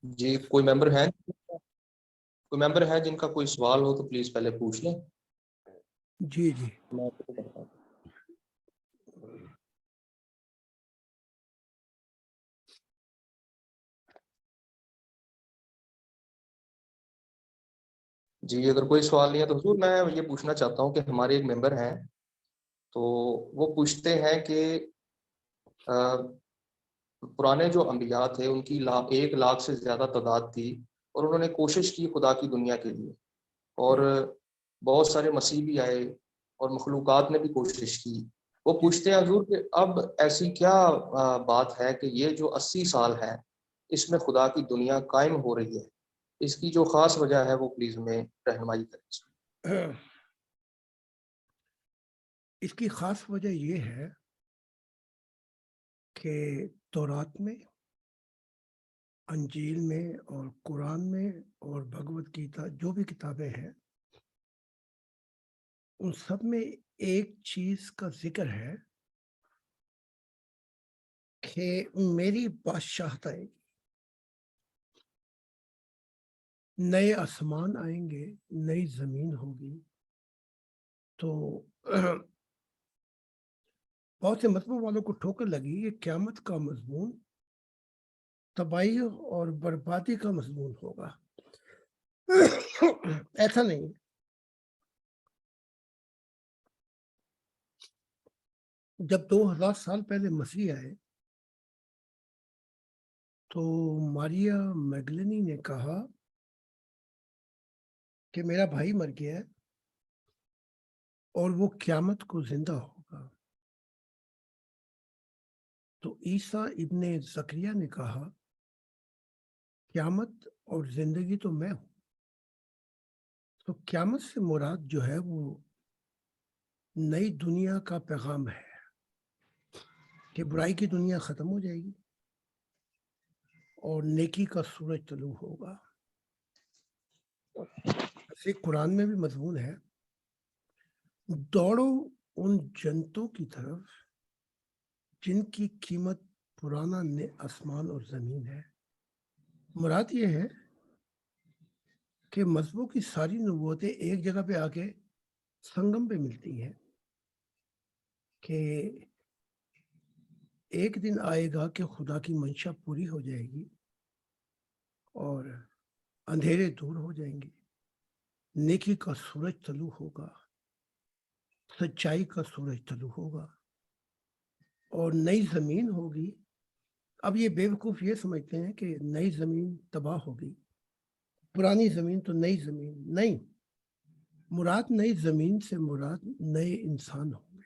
جی کوئی ممبر ہے جن کا کوئی سوال ہو تو پلیز پہلے پوچھ لیں. جی جی میں آپ کو کرتا ہوں. جی اگر کوئی سوال نہیں ہے تو حضور میں یہ پوچھنا چاہتا ہوں کہ ہمارے ایک ممبر ہیں تو وہ پوچھتے ہیں کہ پرانے جو انبیاء تھے ان کی 1 لاکھ سے زیادہ تعداد تھی اور انہوں نے کوشش کی خدا کی دنیا کے لیے اور بہت سارے مسیح بھی آئے اور مخلوقات نے بھی کوشش کی. وہ پوچھتے ہیں حضور کہ اب ایسی کیا بات ہے کہ یہ جو 80 سال ہے اس میں خدا کی دنیا قائم ہو رہی ہے, اس کی جو خاص وجہ ہے وہ پلیز ہمیں رہنمائی کریں. اس کی خاص وجہ یہ ہے کہ تورات میں، انجیل میں اور قرآن میں اور بھگوت گیتا جو بھی کتابیں ہیں ان سب میں ایک چیز کا ذکر ہے کہ میری بادشاہت آئے گی، نئے آسمان آئیں گے، نئی زمین ہوگی. تو بہت سے مذہبوں والوں کو ٹھوکر لگی یہ قیامت کا مضمون تباہی اور بربادی کا مضمون ہوگا. ایسا نہیں. جب 2000 سال پہلے مسیح آئے تو ماریا میگلنی نے کہا کہ میرا بھائی مر گیا ہے اور وہ قیامت کو زندہ ہوگا. تو عیسیٰ ابن زکریا نے کہا قیامت اور زندگی تو میں ہوں. تو قیامت سے مراد جو ہے وہ نئی دنیا کا پیغام ہے کہ برائی کی دنیا ختم ہو جائے گی اور نیکی کا سورج طلوع ہوگا. ایسے قرآن میں بھی مضمون ہے دوڑو ان جنتوں کی طرف جن کی قیمت پرانا آسمان اور زمین ہے. مراد یہ ہے کہ مذہبوں کی ساری نبوتیں ایک جگہ پہ آ کے سنگم پہ ملتی ہیں کہ ایک دن آئے گا کہ خدا کی منشا پوری ہو جائے گی اور اندھیرے دور ہو جائیں گے، نیکی کا سورج طلوع ہوگا، سچائی کا سورج طلوع ہوگا اور نئی زمین ہوگی. اب یہ بیوقوف یہ سمجھتے ہیں کہ نئی زمین تباہ ہوگی، پرانی زمین تو نئی زمین نہیں. مراد نئی زمین سے مراد نئے انسان ہوں گے.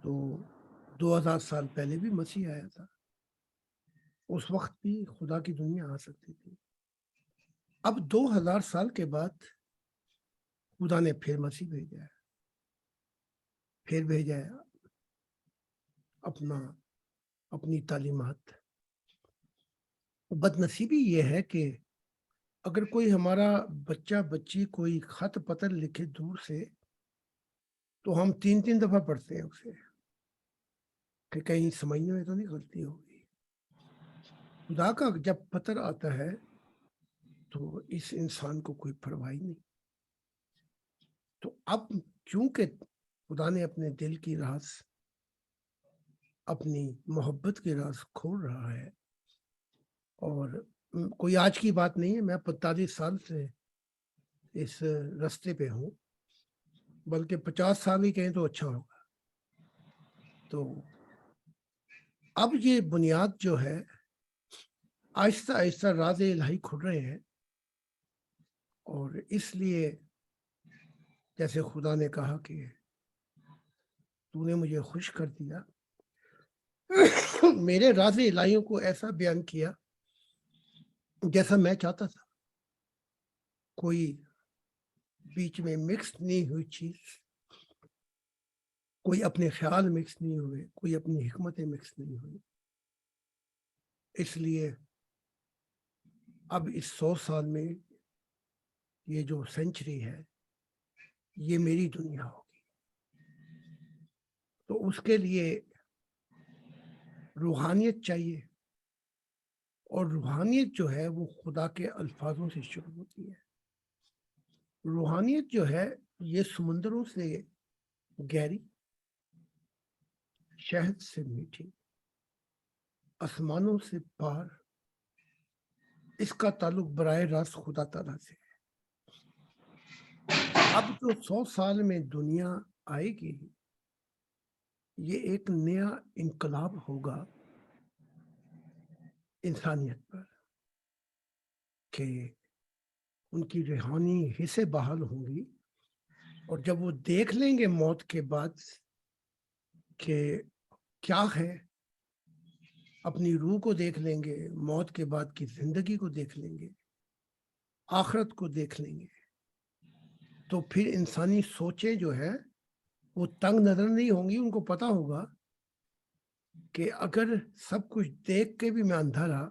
تو 2000 سال پہلے بھی مسیح آیا تھا، اس وقت بھی خدا کی دنیا آ سکتی تھی. اب 2000 سال کے بعد خدا نے پھر مسیح بھیجا ہے، پھر بھیجا ہے اپنی تعلیمات. بد نصیبی یہ ہے کہ اگر کوئی ہمارا بچہ بچی کوئی خط پتر لکھے دور سے تو ہم 3 دفعہ پڑھتے ہیں اسے کہ کہیں سمجھنے میں تو نہیں غلطی ہوگی. خدا کا جب پتر آتا ہے تو اس انسان کو کوئی پرواہ نہیں. تو اب چونکہ خدا نے اپنے دل کی راز، اپنی محبت کے راز کھول رہا ہے، اور کوئی آج کی بات نہیں ہے، میں 45 سال سے اس رستے پہ ہوں، بلکہ 50 سال ہی کہیں تو اچھا ہوگا. تو اب یہ بنیاد جو ہے آہستہ آہستہ راز الہی کھل رہے ہیں، اور اس لیے جیسے خدا نے کہا کہ تو نے مجھے خوش کر دیا، میرے راز الہیوں کو ایسا بیان کیا جیسا میں چاہتا تھا، کوئی بیچ میں مکس نہیں ہوئی چیز، کوئی اپنے خیال مکس نہیں ہوئے، کوئی اپنی حکمتیں مکس نہیں ہوئی. اس لیے اب اس 100 سال میں یہ جو سینچری ہے یہ میری دنیا ہوگی. تو اس کے لیے روحانیت چاہیے، اور روحانیت جو ہے وہ خدا کے الفاظوں سے شروع ہوتی ہے. روحانیت جو ہے یہ سمندروں سے گہری، شہد سے میٹھی، آسمانوں سے پار، اس کا تعلق براہ راست خدا تعالیٰ سے ہے. اب جو 100 سال میں دنیا آئے گی یہ ایک نیا انقلاب ہوگا انسانیت پر، کہ ان کی روحانی حصے بحال ہوں گی، اور جب وہ دیکھ لیں گے موت کے بعد کہ کیا ہے، اپنی روح کو دیکھ لیں گے، موت کے بعد کی زندگی کو دیکھ لیں گے، آخرت کو دیکھ لیں گے، تو پھر انسانی سوچیں جو ہے وہ تنگ نظر نہیں ہوں گی. ان کو پتا ہوگا کہ اگر سب کچھ دیکھ کے بھی میں اندھا رہا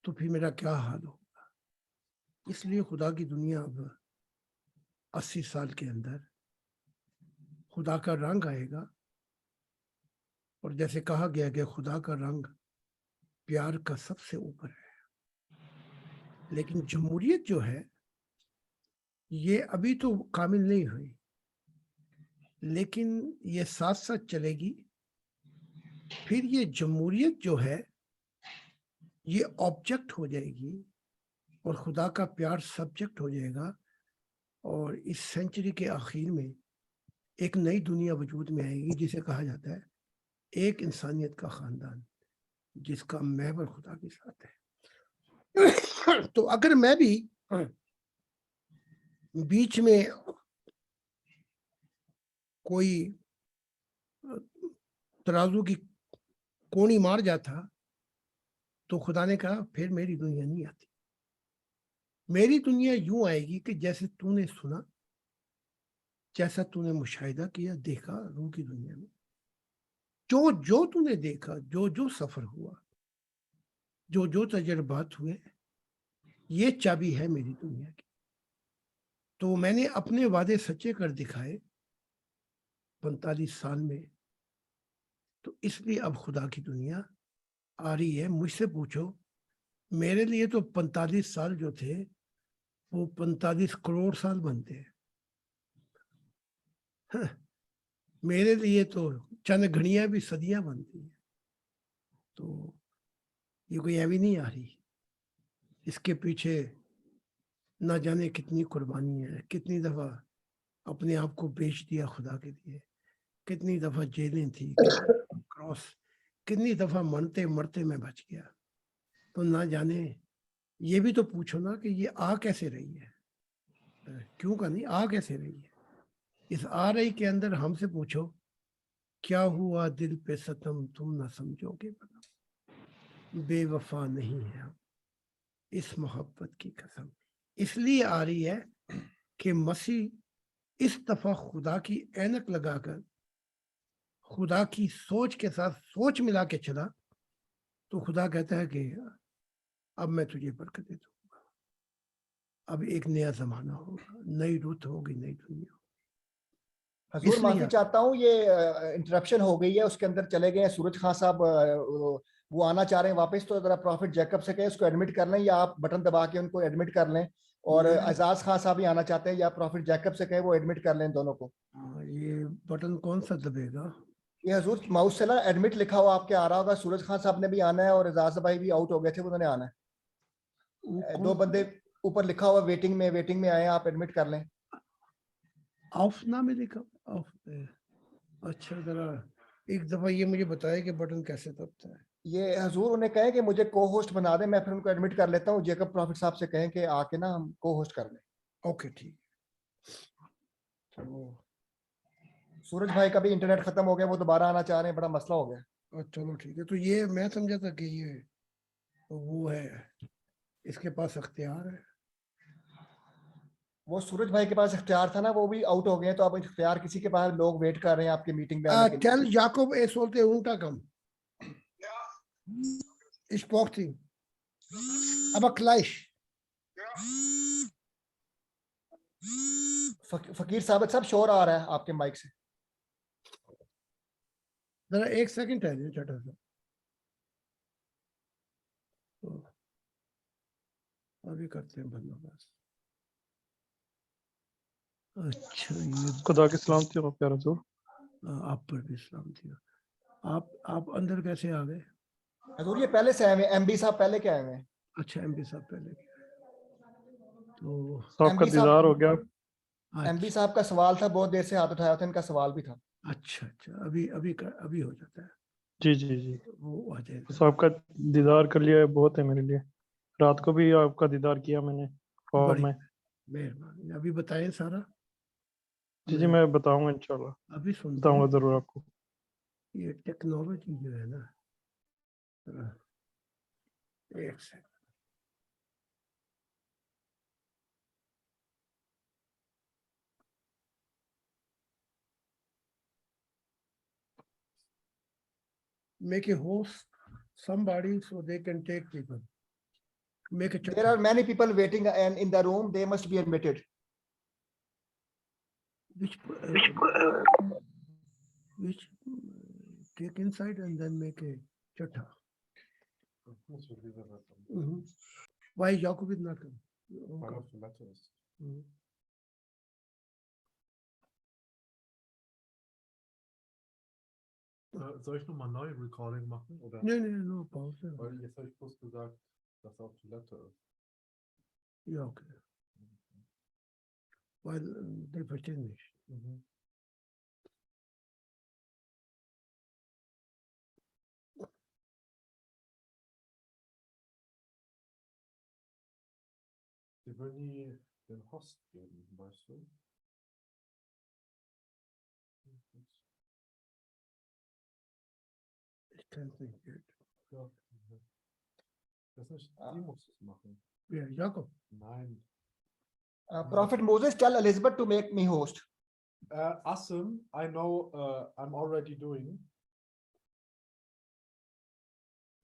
تو پھر میرا کیا حال ہوگا. اس لیے خدا کی دنیا اب 80 سال کے اندر خدا کا رنگ آئے گا، اور جیسے کہا گیا کہ خدا کا رنگ پیار کا سب سے اوپر ہے. لیکن جمہوریت جو ہے یہ ابھی تو کامل نہیں ہوئی، لیکن یہ ساتھ ساتھ چلے گی. پھر یہ جمہوریت جو ہے یہ آبجیکٹ ہو جائے گی اور خدا کا پیار سبجیکٹ ہو جائے گا، اور اس سینچری کے آخر میں ایک نئی دنیا وجود میں آئے گی جسے کہا جاتا ہے ایک انسانیت کا خاندان جس کا محور خدا کے ساتھ ہے. تو اگر میں بھی بیچ میں کوئی ترازو کی کونی مار جاتا تو خدا نے کہا پھر میری دنیا نہیں آتی. میری دنیا یوں آئے گی کہ جیسے تو نے سنا، جیسا تو نے مشاہدہ کیا، دیکھا روح کی دنیا میں، جو تو نے دیکھا، جو سفر ہوا، جو تجربات ہوئے، یہ چابی ہے میری دنیا کی. تو میں نے اپنے وعدے سچے کر دکھائے 45 سال میں. تو اس لیے اب خدا کی دنیا آ رہی ہے. مجھ سے پوچھو، میرے لیے تو 45 سال جو تھے وہ 45 کروڑ سال بنتے ہیں. میرے لیے تو چند گھڑیاں بھی صدیاں بنتی ہیں. تو یہ کوئی ایوی نہیں آ رہی، اس کے پیچھے نہ جانے کتنی قربانی ہے. کتنی دفعہ اپنے آپ کو بیچ دیا خدا کے لیے، کتنی دفعہ جیلیں تھی، کراس، کتنی دفعہ مرتے مرتے میں بچ گیا. تو نہ جانے، یہ بھی تو پوچھو نا کہ یہ آ کیسے رہی ہے، کیوں کا نہیں آ کیسے رہی ہے. اس آ رہی کے اندر ہم سے پوچھو کیا ہوا دل پہ ستم تم نہ سمجھو گے، بے وفا نہیں ہے ہم اس محبت کی قسم. اس لیے آ رہی ہے کہ مسیح اس دفعہ خدا کی اینک لگا کر خدا کی سوچ کے ساتھ سوچ ملا کے چلا، تو خدا کہتا ہے کہ اب میں تجھے برکت دے دوں گا، اب ایک نیا زمانہ ہوگا، نئی رت ہوگی، نئی دنیا. حضور معافی چاہتا ہوں، یہ انٹرپشن ہو گئی ہے، اس کے اندر چلے گئے ہیں سورج خان صاحب، وہ آنا چاہ رہے ہیں واپس. تو ذرا پروفٹ جیکب سے کہیں اس کو ایڈمٹ کر لیں، یا آپ بٹن دبا کے ان کو ایڈمٹ کر لیں. اور اعزاز خان صاحب بھی آنا چاہتے ہیں، یا پروفٹ جیکب سے کہیں وہ ایڈمٹ کر لیں دونوں کو. یہ بٹن کون سا دبے گا؟ یہ حضور ماؤس سے نا ایڈمٹ لکھا ہوا آپ کے آ رہا ہوگا. سورج خان صاحب نے بھی آنا ہے اور اعزاز بھائی بھی آؤٹ ہو گئے تھے، انہوں نے آنا ہے. 2 بندے اوپر لکھا ہوا ویٹنگ میں آئے ہیں، آپ ایڈمٹ کر لیں. آف نہ میں لکھا آف. اچھا ذرا ایک دفعہ یہ مجھے بتائے کہ بٹن کیسے دبتا ہے. یہ حضور انہیں کہیں کہ مجھے کو ہوسٹ بنا دیں، میں پھر ان کو ایڈمٹ کر لیتا ہوں. جیکب پروفٹ صاحب سے کہیں کہ آ کے نا ہم کو ہوسٹ کر لیں. اوکے ٹھیک. سورج بھائی کا بھی انٹرنیٹ ختم ہو گیا، وہ دوبارہ آنا چاہ رہے ہیں، بڑا مسئلہ ہو گیا. چلو ٹھیک ہے. تو یہ میں سمجھا تھا کہ یہ وہ ہے، اس کے پاس اختیار ہے. وہ سورج بھائی کے پاس اختیار تھا نا، وہ بھی آؤٹ ہو گئے. تو اب اختیار کسی کے پاس، لوگ ویٹ کر رہے ہیں آپ کی میٹنگ میں آنے کے لیے. Tell Jacob es sollte unterkommen. Ich brauche ihn. Aber gleich. فقیر ثابت صاحب شور آ رہا ہے آپ کے مائک سے. ذرا ایک سیکنڈ ہے چھوٹا سا. ابھی کرتے ہیں بندوبست. اچھا یہ خدا کی سلامتی ہو پیارا حضور. آپ پر بھی سلامتی ہو. آپ اندر کیسے آ گئے؟ حضور یہ پہلے سے آئے ہوئے ہیں, ایم بی صاحب پہلے کے آئے ہوئے ہیں. اچھا ایم پی صاحب پہلے کیا ہے. تو صاحب کا دیدار ہو گیا. ایم بی صاحب کا سوال تھا, بہت دیر سے ہاتھ اٹھایا تھا, ان کا سوال بھی تھا. اچھا ابھی ہو جاتا ہے. جی جی جی, وہ آ جائے گا. صاحب کا دیدار کر لیا بہت ہے میرے لیے. رات کو بھی آپ کا دیدار کیا میں نے خواب میں. مہربانی. ابھی بتائیں سارا. جی جی میں بتاؤں گا انشاءاللہ, ابھی سن بتاؤں گا ضرور آپ کو. یہ ٹیکنالوجی جو ہے نا, ایک second. Make a host somebody so they can take people. Make a There are many people waiting and in the room, they must be admitted. which take inside and then make a chatta. Why Jacob is not come? Soll ich nochmal neu Recording machen? Oder? Nee, nur Pause. Weil jetzt habe ich bloß gesagt, dass auf Toilette ist. Ja, okay. Weil die verstehen nicht. Die will nie den Host geben, weißt du? Ich kann es nicht. Ja. Das nicht, sie muss es machen. Ja, Jakob. Nein. Prophet Moses, tell Elizabeth to make me host. Asim, I know I'm already doing.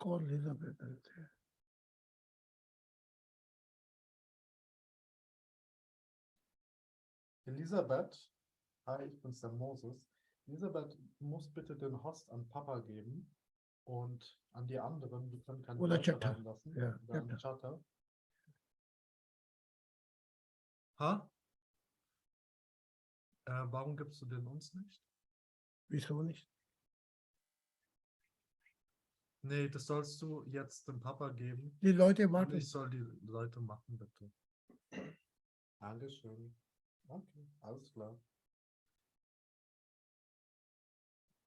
Call Elizabeth. Elisabeth, hi, ich bin's der Moses. Elisabeth, du musst bitte den Host an Papa geben und an die anderen, die können keine Oder Leute Chatter. reinlassen. Ja, Oder an Chatter. Chatter. Ha? Warum gibst du den uns nicht? Wieso nicht? Nee, das sollst du jetzt dem Papa geben. Die Leute Und warten. ich soll die Leute machen, bitte. Dankeschön. Okay, alles klar.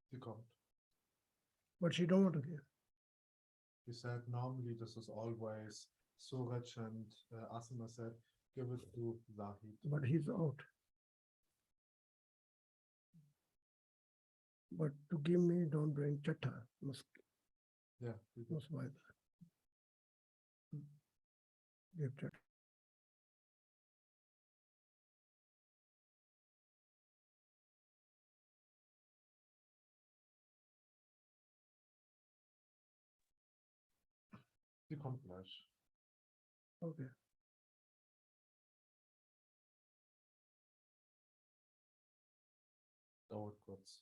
Sie kommt. But she don't want to give. He said normally this is always Suraj and Asima said give it to Zahid. But he's out. But to give me, don't bring chatta. Must Yeah. buy that. Give chatta. Sie kommt gleich. Okay. Dauert kurz.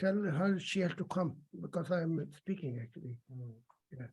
Tell her she has to come because I am speaking actually. Yes.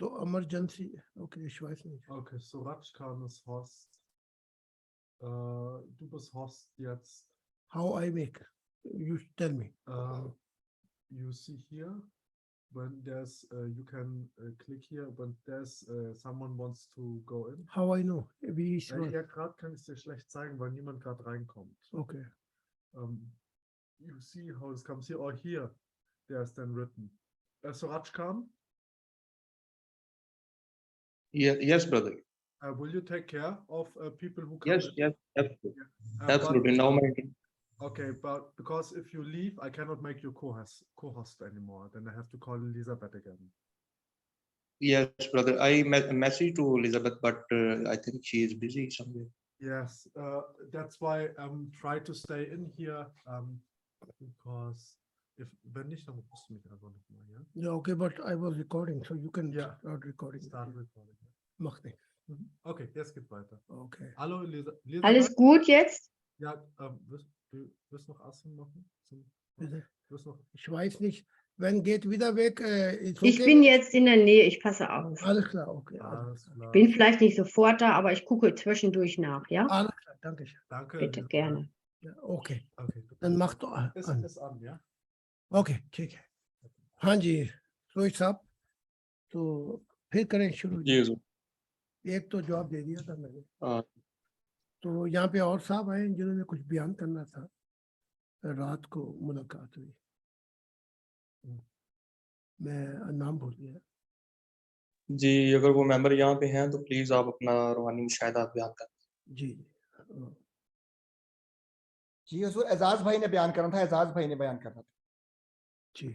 تو emergency okay شوائس نہیں Okay, Suraj Khan ist Horst. Du bist Horst jetzt. How I make you tell me You see here, when there's, you can click here, when there's someone wants to go in. How I know we Ja, gerade kann ich es dir schlecht zeigen, weil niemand gerade reinkommt. Okay You see how it comes here, or here, there's then written. Suraj Khan, Yes, brother. will you take care of people who come Yes, in? yes, absolutely. But- Absolutely. Now my Okay, but because if you leave, I cannot make you co-host anymore. Then I have to call Elisabeth again. yes, brother. I messaged to Elizabeth, but I think she is busy somewhere. Yes, that's why try to stay in here, because wenn nicht, dann rufst du mich einfach noch mal, ja? Okay but I was recording so you can Yeah. Start recording Start recording. مخ نہیں Okay, jetzt geht's weiter. Okay Hallo Elisabeth. Alles gut jetzt? Ja, wirst noch Assen machen? Bitte? Wirst noch. Ich weiß nicht, wenn geht wieder weg. Ist Ich okay. bin jetzt in der Nähe, ich passe auf. Alles klar, okay. Alles klar. Bin vielleicht nicht sofort da, aber ich gucke zwischendurch nach, ja? Alles klar, danke schön. Danke. Bitte, Elisabeth. gerne. Ja, okay. Okay. Dann mach doch an. Ist an, ja? Okay, ٹھیک ہے. ہاں جی سوچ صاحب تو پھر کریں شروع. جی حضور. ایک تو جواب دے دیا تھا میں نے. ہاں. تو یہاں پہ اور صاحب آئے جنہوں نے کچھ بیان کرنا تھا. رات کو ملاقات ہوئی, میں نام بھول گیا. جی اگر وہ ممبر یہاں پہ ہیں تو پلیز آپ اپنا روحانی مشاہدات بیان کریں. جی جی حضور اعزاز بھائی نے بیان کرنا تھا, اعزاز بھائی نے بیان کرنا تھا. جی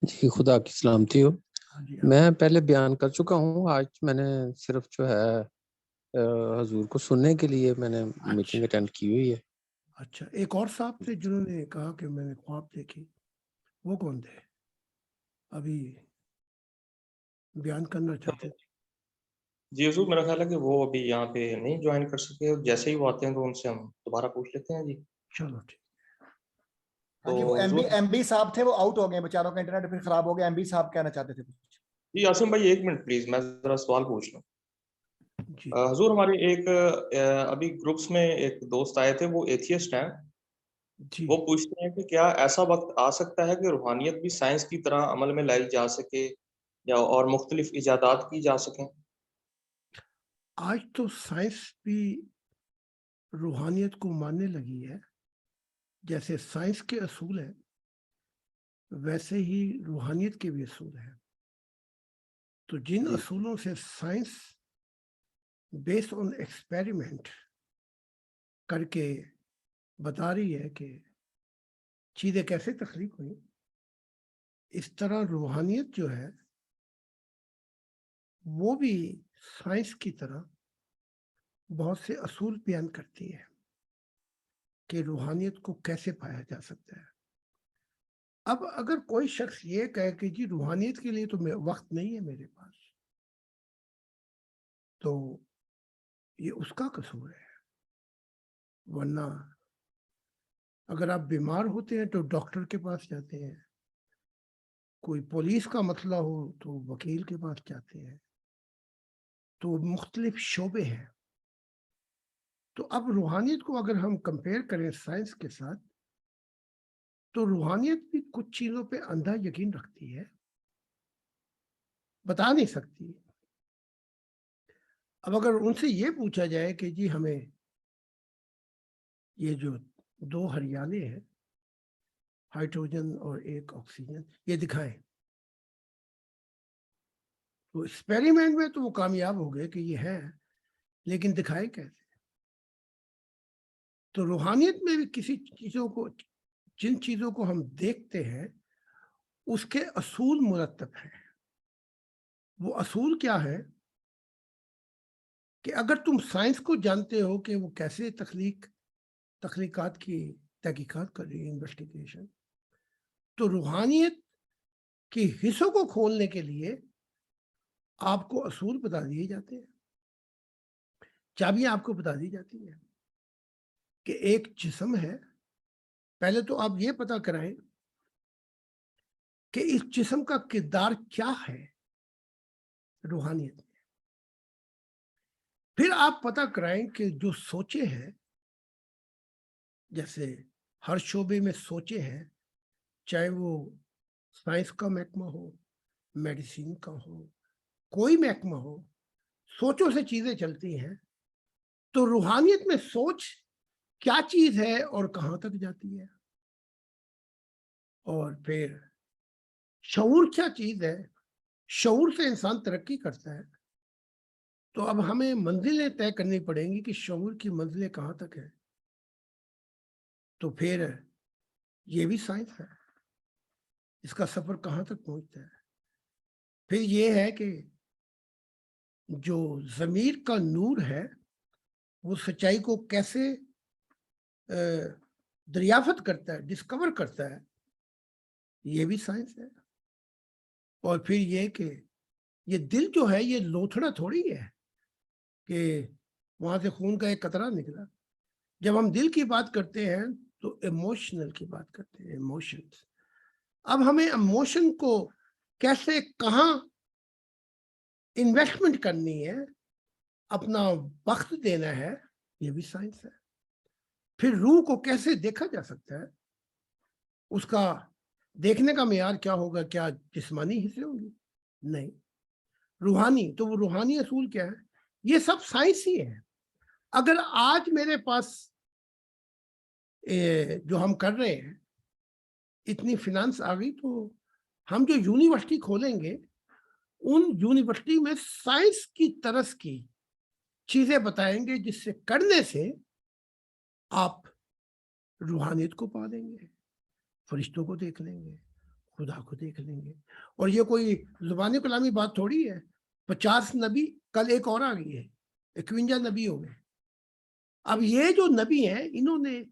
جی خدا کی سلامتی ہو. جی میں پہلے بیان کر چکا ہوں, آج میں نے صرف جو ہے حضور کو سننے کے لیے میں نے میٹنگ اٹینڈ کی ہوئی ہے. اچھا, ایک اور صاحب تھے جنہوں نے کہا کہ میں نے خواب دیکھی, وہ کون تھے؟ ابھی بیان کرنا چاہتے تھے. جی حضور میرا خیال ہے کہ وہ ابھی یہاں پہ نہیں جوائن کر سکے, جیسے ہی وہ آتے ہیں تو ان سے ہم دوبارہ پوچھ لیتے ہیں. جی چلو ٹھیک. ہاں جی, وہ ایم بی صاحب تھے, وہ آؤٹ ہو گئے بیچاروں کا انٹرنیٹ پھر خراب ہو گیا. ایم بی صاحب کہنا چاہتے تھے کچھ. جی عاصم بھائی ایک منٹ پلیز, میں ذرا سوال پوچھ لوں. جی حضور ہمارے ایک ابھی گروپس میں ایک دوست آئے تھے, وہ ایتھیسٹ ہیں. جی وہ پوچھتے ہیں کہ کیا ایسا وقت آ سکتا ہے کہ روحانیت بھی سائنس کی طرح عمل میں لائی جا سکے یا اور مختلف ایجادات کی جا سکیں؟ آج تو سائنس بھی روحانیت کو ماننے لگی ہے. جیسے سائنس کے اصول ہیں ویسے ہی روحانیت کے بھی اصول ہیں. تو جن اصولوں سے سائنس بیس آن ایکسپیریمنٹ کر کے بتا رہی ہے کہ چیزیں کیسے تخلیق ہوئی, اس طرح روحانیت جو ہے وہ بھی سائنس کی طرح بہت سے اصول بیان کرتی ہے کہ روحانیت کو کیسے پایا جا سکتا ہے. اب اگر کوئی شخص یہ کہے کہ جی روحانیت کے لیے تو وقت نہیں ہے میرے پاس, تو یہ اس کا قصور ہے. ورنہ اگر آپ بیمار ہوتے ہیں تو ڈاکٹر کے پاس جاتے ہیں, کوئی پولیس کا مسئلہ ہو تو وکیل کے پاس جاتے ہیں. تو مختلف شعبے ہیں. تو اب روحانیت کو اگر ہم کمپیئر کریں سائنس کے ساتھ, تو روحانیت بھی کچھ چیزوں پہ اندھا یقین رکھتی ہے, بتا نہیں سکتی. اب اگر ان سے یہ پوچھا جائے کہ جی ہمیں یہ جو دو ہریالے ہیں, ہائیڈروجن اور ایک آکسیجن, یہ دکھائیں, تو ایکسپیریمنٹ میں تو وہ کامیاب ہو گئے کہ یہ ہے, لیکن دکھائے کیسے؟ تو روحانیت میں بھی کسی چیزوں کو, جن چیزوں کو ہم دیکھتے ہیں اس کے اصول مرتب ہیں. وہ اصول کیا ہے کہ اگر تم سائنس کو جانتے ہو کہ وہ کیسے تخلیقات کی تحقیقات کر رہی ہے, انویسٹیگیشن, تو روحانیت کی حصوں کو کھولنے کے لیے آپ کو اصول بتا دیے جاتے ہیں, چابیاں آپ کو بتا دی جاتی ہیں کہ ایک جسم ہے. پہلے تو آپ یہ پتا کرائیں کہ اس جسم کا کردار کیا ہے روحانیت میں. پھر آپ پتہ کرائیں کہ جو سوچے ہیں، جیسے ہر شعبے میں سوچے ہیں، چاہے وہ سائنس کا محکمہ ہو، میڈیسین کا ہو، کوئی محکمہ ہو، سوچوں سے چیزیں چلتی ہیں. تو روحانیت میں سوچ کیا چیز ہے اور کہاں تک جاتی ہے، اور پھر شعور کیا چیز ہے. شعور سے انسان ترقی کرتا ہے. تو اب ہمیں منزلیں طے کرنی پڑیں گی کہ شعور کی منزلیں کہاں تک ہیں. تو پھر یہ بھی سائنس ہے، اس کا سفر کہاں تک پہنچتا ہے. پھر یہ ہے کہ جو ضمیر کا نور ہے وہ سچائی کو کیسے دریافت کرتا ہے، ڈسکور کرتا ہے، یہ بھی سائنس ہے. اور پھر یہ کہ یہ دل جو ہے یہ لوتھڑا تھوڑی ہے کہ وہاں سے خون کا ایک قطرہ نکلا. جب ہم دل کی بات کرتے ہیں تو ایموشنل کی بات کرتے ہیں، ایموشنز. اب ہمیں ایموشن کو کیسے کہاں انویسٹمنٹ کرنی ہے، اپنا وقت دینا ہے، یہ بھی سائنس ہے. پھر روح کو کیسے دیکھا جا سکتا ہے، اس کا دیکھنے کا معیار کیا ہوگا؟ کیا جسمانی حصے ہوں گے؟ نہیں، روحانی. تو وہ روحانی اصول کیا ہے؟ یہ سب سائنس ہی ہے. اگر آج میرے پاس جو ہم کر رہے ہیں اتنی فنانس آ گئی تو ہم جو یونیورسٹی کھولیں گے ان یونیورسٹی میں سائنس کی طرز کی چیزیں بتائیں گے، جس سے کرنے سے آپ روحانیت کو پا لیں گے، فرشتوں کو دیکھ لیں گے، خدا کو دیکھ لیں گے. اور یہ کوئی زبانی کلامی بات تھوڑی ہے. 50 نبی، کل ایک اور آ گئی ہے، 51 نبی ہو گئے. اب یہ جو نبی ہیں انہوں نے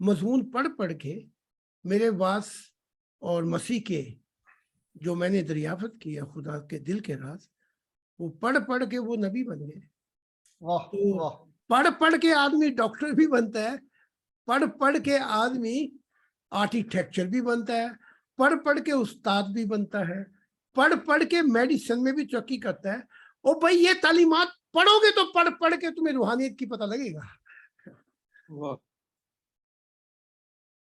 مضمون پڑھ پڑھ کے میرے واس اور مسیح کے جو میں نے دریافت کیا خدا کے دل کے راز، وہ پڑھ پڑھ کے وہ نبی بن گئے. تو پڑھ پڑھ کے آدمی ڈاکٹر بھی بنتا ہے، پڑھ پڑھ کے آدمی آرکیٹیکچر بھی بنتا ہے، پڑھ پڑھ کے استاد بھی بنتا ہے، پڑھ پڑھ کے میڈیسن میں بھی ترقی کرتا ہے. اور بھائی یہ تعلیمات پڑھو گے تو پڑھ پڑھ کے تمہیں روحانیت کی پتہ لگے گا.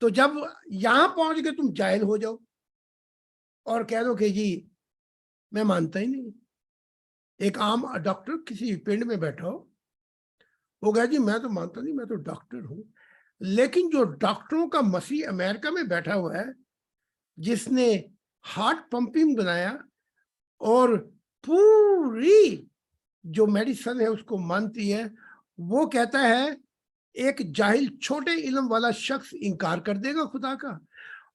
تو جب یہاں پہنچ کے تم جاہل ہو جاؤ اور کہہ دو کہ جی میں مانتا ہی نہیں. ایک عام ڈاکٹر کسی پنڈ میں بیٹھا ہو، وہ کہا جی میں تو مانتا نہیں، میں تو ڈاکٹر ہوں. لیکن جو ڈاکٹروں کا مسیح امریکہ میں بیٹھا ہوا ہے، جس نے ہارٹ پمپنگ بنایا اور پوری جو میڈیسن ہے اس کو مانتی ہے، وہ کہتا ہے ایک جاہل چھوٹے علم والا شخص انکار کر دے گا خدا کا،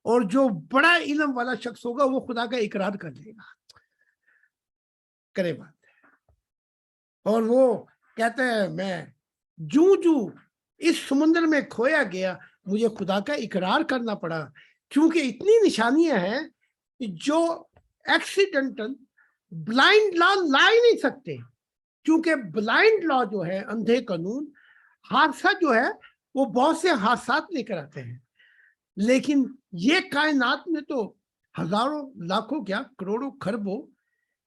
اور جو بڑا علم والا شخص ہوگا وہ خدا کا اقرار کر دے گا. کرے بات. اور وہ کہتا ہے میں جو اس سمندر میں کھویا گیا مجھے خدا کا اقرار کرنا پڑا، کیونکہ اتنی نشانیاں ہیں جو ایکسیڈنٹل بلائنڈ لا لا ہی نہیں سکتے. کیونکہ بلائنڈ لا جو ہے، اندھے قانون، حادثہ جو ہے وہ بہت سے حادثات لے کر آتے ہیں. لیکن یہ کائنات میں تو ہزاروں، لاکھوں، کیا کروڑوں، کھربوں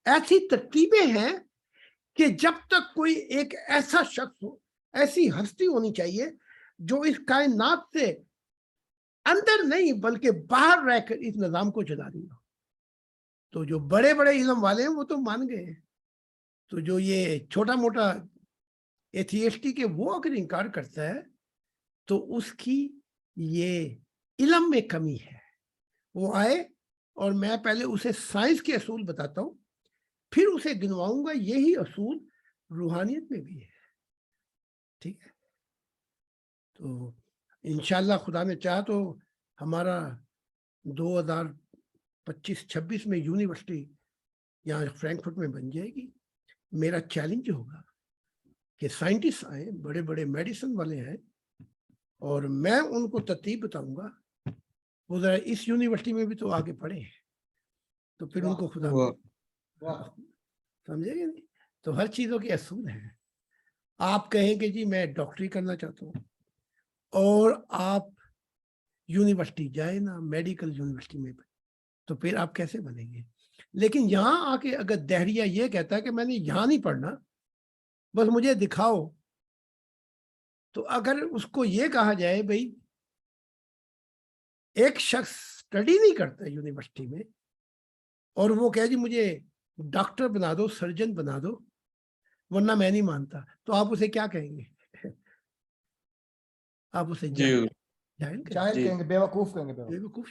ایسی ترتیبیں ہیں کہ جب تک کوئی ایک ایسا شخص ہو، ایسی ہستی ہونی چاہیے جو اس کائنات سے اندر نہیں بلکہ باہر رہ کر اس نظام کو چلا رہی ہو. تو جو بڑے بڑے علم والے ہیں وہ تو مان گئے. تو جو یہ چھوٹا موٹا ایتھیسٹی کے وہ اگر انکار کرتا ہے تو اس کی یہ علم میں کمی ہے. وہ آئے اور میں پہلے اسے سائنس کے اصول بتاتا ہوں، پھر اسے گنواؤں گا یہی اصول روحانیت میں بھی ہے. ٹھیک ہے؟ تو انشاءاللہ خدا نے چاہا تو ہمارا 2025-26 میں یونیورسٹی یہاں فرینکفرٹ میں بن جائے گی. میرا چیلنج ہوگا کہ سائنٹسٹ آئیں، بڑے بڑے میڈیسن والے ہیں، اور میں ان کو ترتیب بتاؤں گا. وہ ذرا اس یونیورسٹی میں بھی تو آگے پڑھے ہیں، تو پھر ان کو خدا سمجھے گا نہیں. تو ہر چیزوں کے اصول ہیں. آپ کہیں کہ جی میں ڈاکٹری کرنا چاہتا ہوں، اور آپ یونیورسٹی جائیں نا، میڈیکل یونیورسٹی میں تو پھر آپ کیسے بنیں گے؟ لیکن یہاں آ کے اگر دہریہ یہ کہتا ہے کہ میں نے یہاں نہیں پڑھنا، بس مجھے دکھاؤ، تو اگر اس کو یہ کہا جائے بھائی ایک شخص اسٹڈی نہیں کرتا یونیورسٹی میں اور وہ کہے جی مجھے ڈاکٹر بنا دو، سرجن بنا دو، ورنہ میں نہیں مانتا، تو آپ اسے کیا کہیں گے؟ آپ اسے جاہل کہیں گے، بیوقوف کہیں گے، بیوقوف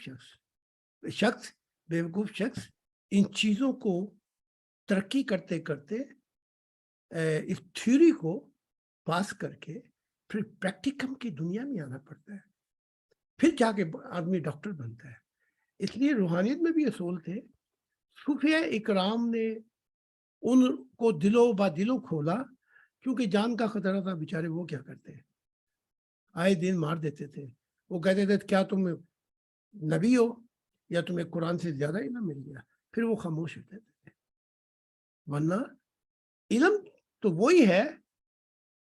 بیوقوف شخص ان چیزوں کو ترقی کرتے کرتے اس تھیوری کو پاس کر کے پھر پریکٹیکم کی دنیا میں آنا پڑتا ہے، پھر جا کے آدمی ڈاکٹر بنتا ہے۔ اس لیے روحانیت میں بھی اصول تھے، صوفیہ اکرام نے ان کو دلوں با دلوں کھولا، کیونکہ جان کا خطرہ تھا، بیچارے وہ کیا کرتے ہیں، آئے دن مار دیتے تھے۔ وہ کہتے تھے کیا تم نبی ہو یا تمہیں قرآن سے زیادہ علم مل گیا، پھر وہ خاموش ہوتے تھے۔ ورنہ علم تو وہی ہے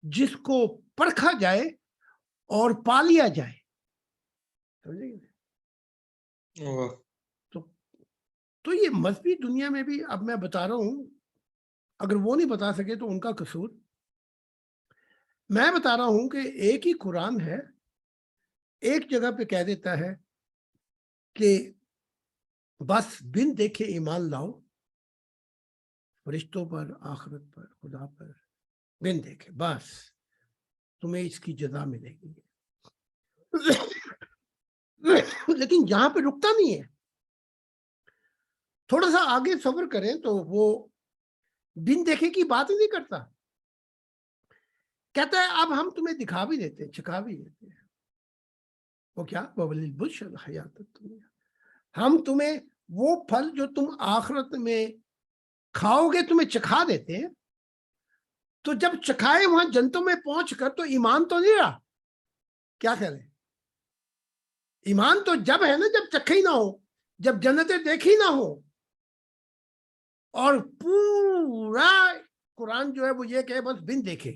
جس کو پرکھا جائے اور پا لیا جائے، تو یہ مذہبی دنیا میں بھی اب میں بتا رہا ہوں، اگر وہ نہیں بتا سکے تو ان کا قصور۔ میں بتا رہا ہوں کہ ایک ہی قرآن ہے، ایک جگہ پہ کہہ دیتا ہے کہ بس بن دیکھے ایمان لاؤ، فرشتوں پر، آخرت پر، خدا پر، بن دیکھے، بس تمہیں اس کی جزا ملے گی۔ لیکن یہاں پہ رکتا نہیں ہے، تھوڑا سا آگے سفر کریں تو وہ بن دیکھے کی بات ہی نہیں کرتا، کہتا ہے اب ہم تمہیں دکھا بھی دیتے ہیں، چکھا بھی دیتے ہیں۔ وہ کیا؟ وَلِلْبُشْرَى الْحَيَاةُ الدُّنْيَا، ہم تمہیں وہ پھل جو تم آخرت میں کھاؤ گے تمہیں چکھا دیتے ہیں۔ تو جب چکھائے وہاں جنتوں میں پہنچ کر تو ایمان تو نہیں رہا، کیا خیال ہے؟ ایمان تو جب ہے نا جب چکھے ہی نہ ہو، جب جنتیں دیکھی نہ ہو، اور پورا قرآن جو ہے وہ یہ کہ بس بن دیکھے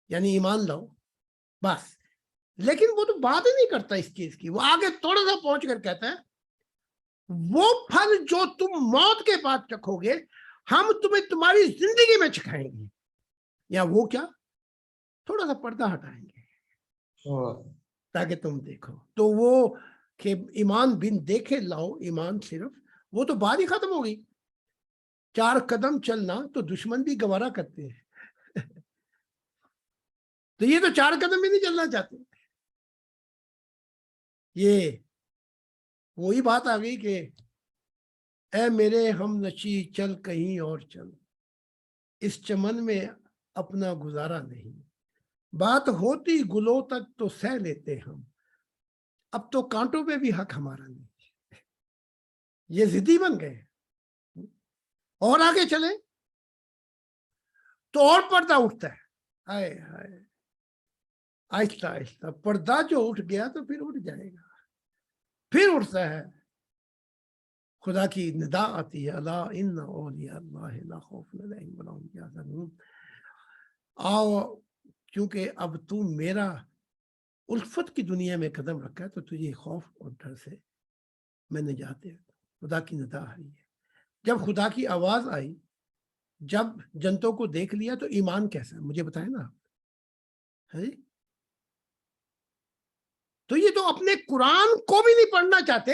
یعنی ایمان لاؤ بس۔ لیکن وہ تو بات ہی نہیں کرتا اس چیز کی، وہ آگے تھوڑا سا پہنچ کر کہتا ہے وہ پھل جو تم موت کے بعد چکھو گے ہم تمہیں تمہاری زندگی میں چکھائیں گے، یا وہ کیا، تھوڑا سا پردہ ہٹائیں گے تاکہ تم دیکھو۔ تو وہ کہ ایمان بن دیکھے لاؤ، ایمان صرف وہ تو بات ہی ختم ہو گئی۔ 4 قدم چلنا تو دشمن بھی گوارا کرتے ہیں، تو یہ تو 4 قدم بھی نہیں چلنا چاہتے۔ یہ وہی بات آ گئی کہ اے میرے ہم نشی چل کہیں اور چل، اس چمن میں اپنا گزارا نہیں، بات ہوتی گلوں تک تو سہ لیتے ہم، اب تو کانٹوں پہ بھی حق ہمارا نہیں۔ یہ ضدی بن گئے، اور آگے چلے تو اور پردہ اٹھتا ہے، ہائے ہائے، آہستہ آہستہ پردہ جو اٹھ گیا تو پھر اٹھ جائے گا، پھر اٹھتا ہے، خدا کی ندا آتی ہے، الا ان اولیاء اللہ لا خوف علیہم ولا هم یحزنون، آؤ کیونکہ اب تو میرا الفت کی دنیا میں قدم رکھا ہے تو تجھے خوف اور ڈر سے میں نجات دے دوں۔ خدا کی ندا آ رہی ہے۔ جب خدا کی آواز آئی، جب جنتوں کو دیکھ لیا تو ایمان کیسا ہے مجھے بتائیں نا آپ، تو یہ تو اپنے قرآن کو بھی نہیں پڑھنا چاہتے،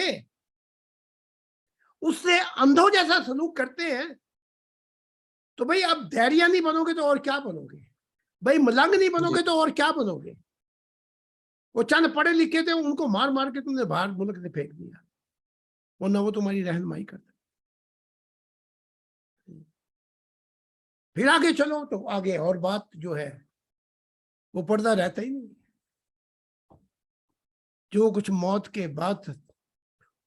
اس سے اندھوں جیسا سلوک کرتے ہیں۔ تو بھئی اب دھیریہ نہیں بنو گے تو اور کیا بنو گے؟ بھئی ملنگ نہیں بنو گے تو اور کیا بنو گے؟ وہ چند پڑھے لکھے تھے ان کو مار مار کے تم نے باہر ملک سے پھینک دیا، ورنہ وہ تمہاری رہنمائی کرتے۔ پھر آگے چلو تو آگے اور بات جو ہے وہ پردہ رہتا ہی نہیں، جو کچھ موت کے بعد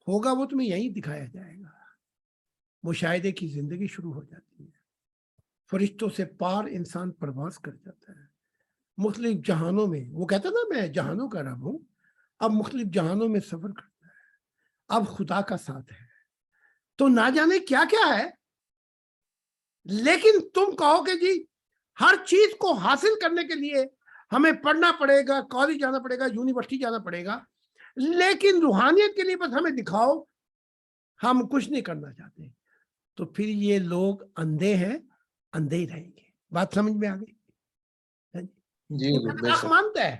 ہوگا وہ تمہیں یہیں دکھایا جائے گا۔ مشاہدے کی زندگی شروع ہو جاتی ہے، فرشتوں سے پار انسان پرواز کر جاتا ہے، مختلف جہانوں میں، وہ کہتا نا میں جہانوں کا رب ہوں، اب مختلف جہانوں میں سفر کرتا ہے، اب خدا کا ساتھ ہے تو نہ جانے کیا کیا ہے۔ لیکن تم کہو کہ جی ہر چیز کو حاصل کرنے کے لیے ہمیں پڑھنا پڑے گا، کالج جانا پڑے گا، یونیورسٹی جانا پڑے گا، لیکن روحانیت کے لیے بس ہمیں دکھاؤ ہم کچھ نہیں کرنا چاہتے, تو پھر یہ لوگ اندھے ہیں, اندھے ہی رہیں گے. بات سمجھ میں آ گئی؟ جی ان کا بے دماغ شک. مانتا ہے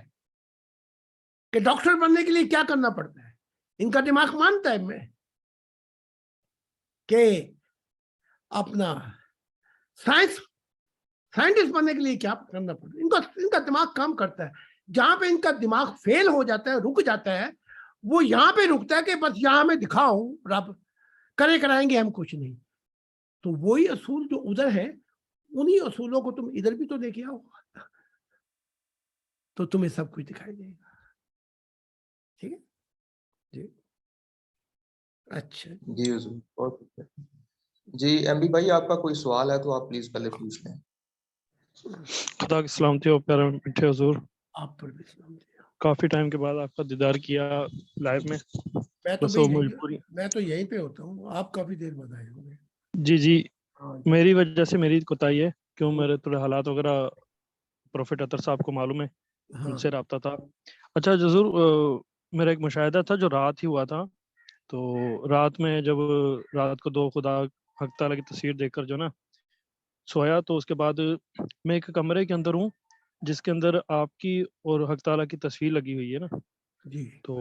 کہ ڈاکٹر بننے کے لیے کیا کرنا پڑتا ہے, ان کا دماغ مانتا ہے میں کہ اپنا سائنٹسٹ بننے کے لیے کیا کرنا پڑتا ہے. ان کا دماغ کام کرتا ہے. جہاں پہ ان کا دماغ فیل ہو جاتا ہے, رک جاتا ہے, وہ یہاں پہ رکتا ہے کہ بس یہاں میں دکھاؤ رب کرائیں گے ہم کچھ نہیں. تو وہی اصول جو ادھر ہے, انہی اصولوں کو تم ادھر بھی تو لے کے آؤ, تو تمہیں سب کچھ دکھائی دے گا. ٹھیک ہے جی. اچھا جی حضور, بہت جی. ایم بی بھائی آپ کا کوئی سوال ہے تو آپ پلیز پہلے پوچھ لیں. خدا کی سلامتی ہو پیارے میٹھے حضور. آپ پر بھی سلام دیا. کافی ٹائم کے بعد آپ کا دیدار کیا لائیو میں. بس وہ مجبوری. میں تو یہیں پہ ہوتا ہوں, آپ کافی دیر بعد آئے ہوں گے. جی میری وجہ سے میری کوتاہی ہے, کیوں میرے تھوڑے حالات وغیرہ پروفیٹ اطہر صاحب کو معلوم ہے, ان سے رابطہ تھا. اچھا حضور, میرا ایک مشاہدہ تھا جو رات ہی ہوا تھا. تو رات میں جب رات کو دو خدا حق تعالیٰ کی تصویر دیکھ کر جو نا سویا, تو اس کے بعد میں ایک کمرے کے اندر ہوں جس کے اندر آپ کی اور حق تعالیٰ کی تصویر لگی ہوئی ہے نا. جی. تو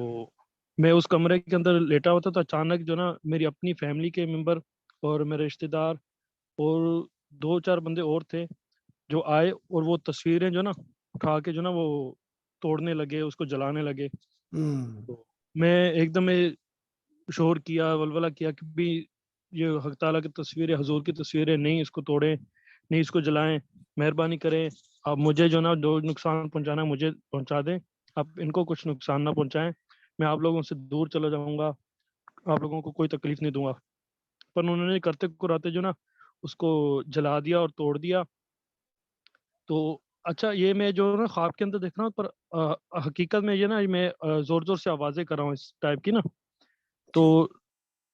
میں اس کمرے کے اندر لیٹا ہوتا تو اچانک جو نا میری اپنی فیملی کے ممبر اور میرے رشتے دار اور 2-4 بندے اور تھے جو آئے, اور وہ تصویریں جو نا اٹھا کے جو نا وہ توڑنے لگے, اس کو جلانے لگے. تو میں ایک دم شور کیا, ولولہ کیا کہ بھی یہ حق تعالیٰ کی تصویریں, حضور کی تصویریں, نہیں اس کو توڑیں, نہیں اس کو جلائیں, مہربانی کریں آپ مجھے جو نا جو نقصان پہنچانا مجھے پہنچا دیں, آپ ان کو کچھ نقصان نہ پہنچائیں, میں آپ لوگوں سے دور چلا جاؤں گا, آپ لوگوں کو کوئی تکلیف نہیں دوں گا. پر انہوں نے کرتے کراتے جو نا اس کو جلا دیا اور توڑ دیا. تو اچھا, یہ میں جو نا خواب کے اندر دیکھ رہا ہوں, پر حقیقت میں یہ نا میں زور زور سے آوازیں کر رہا ہوں اس ٹائپ کی نا. تو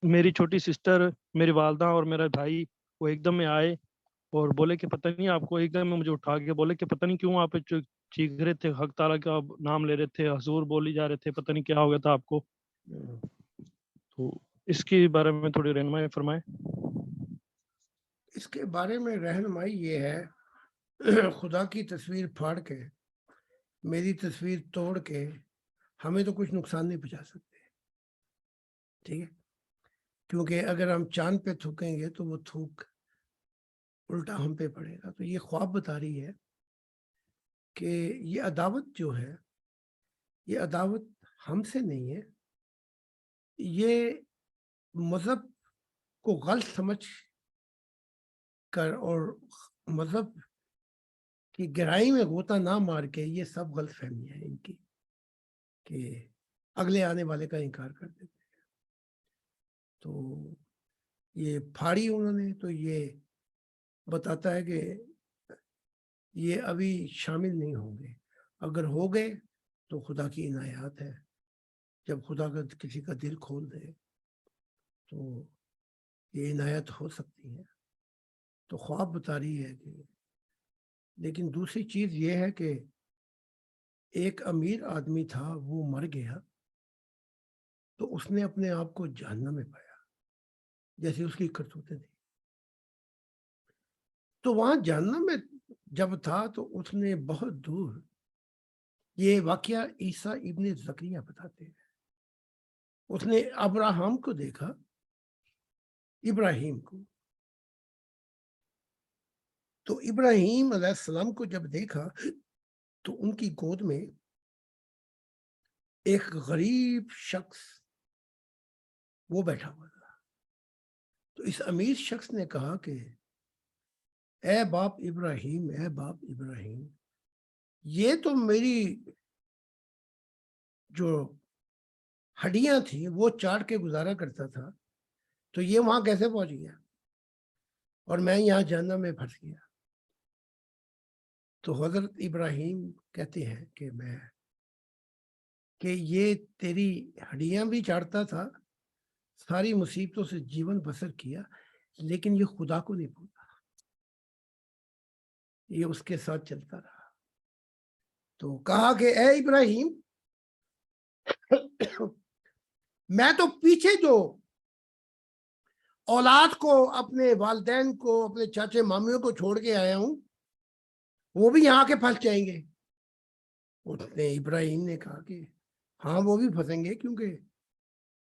میری چھوٹی سسٹر, میری والدہ اور میرا بھائی وہ ایک دم میں آئے اور بولے کہ پتہ نہیں, آپ کو ایک دم میں مجھے اٹھا کے بولے کہ پتہ نہیں کیوں آپ چیخ رہے تھے, حق تعالیٰ کا نام لے رہے تھے, حضور بولی جا رہے تھے, پتہ نہیں کیا ہو گیا تھا آپ کو. تو اس کے بارے میں تھوڑی رہنمائی فرمائیں. اس کے بارے میں رہنمائی یہ ہے, خدا کی تصویر پھاڑ کے, میری تصویر توڑ کے ہمیں تو کچھ نقصان نہیں پہنچا سکتے. ٹھیک ہے, کیونکہ اگر ہم چاند پہ تھوکیں گے تو وہ تھوک الٹا ہم پہ پڑے گا. تو یہ خواب بتا رہی ہے کہ یہ عداوت جو ہے, یہ عداوت ہم سے نہیں ہے, یہ مذہب کو غلط سمجھ کر اور مذہب کی گہرائی میں غوطہ نہ مار کے, یہ سب غلط فہمی ہے ان کی کہ اگلے آنے والے کا انکار کر دیتے ہیں. تو یہ پھاڑی انہوں نے, تو یہ بتاتا ہے کہ یہ ابھی شامل نہیں ہوں گے. اگر ہو گئے تو خدا کی عنایات ہے, جب خدا کا کسی کا دل کھول دے تو یہ عنایت ہو سکتی ہے. تو خواب بتا رہی ہے کہ, لیکن دوسری چیز یہ ہے کہ ایک امیر آدمی تھا, وہ مر گیا تو اس نے اپنے آپ کو جہنم میں پایا جیسے اس کی کرتوتیں تھیں. تو وہاں جہنم میں جب تھا تو اس نے بہت دور, یہ واقعہ عیسیٰ ابن زکریا بتاتے ہیں, اس نے ابراہم کو دیکھا, ابراہیم کو. تو ابراہیم علیہ السلام کو جب دیکھا تو ان کی گود میں ایک غریب شخص وہ بیٹھا ہوا تھا. تو اس امیر شخص نے کہا کہ اے باپ ابراہیم, اے باپ ابراہیم, یہ تو میری جو ہڈیاں تھیں وہ چاٹ کے گزارا کرتا تھا, تو یہ وہاں کیسے پہنچ گیا اور میں یہاں جہنم میں پھنس گیا. تو حضرت ابراہیم کہتے ہیں کہ یہ تیری ہڈیاں بھی چاٹتا تھا, ساری مصیبتوں سے جیون بسر کیا, لیکن یہ خدا کو نہیں بھولا, یہ اس کے ساتھ چلتا رہا. تو کہا کہ اے ابراہیم, میں تو پیچھے جو اولاد کو, اپنے والدین کو, اپنے چاچے مامیوں کو چھوڑ کے آیا ہوں, وہ بھی یہاں کے پھنس جائیں گے. ابراہیم نے کہا کہ ہاں وہ بھی پھنسیں گے, کیونکہ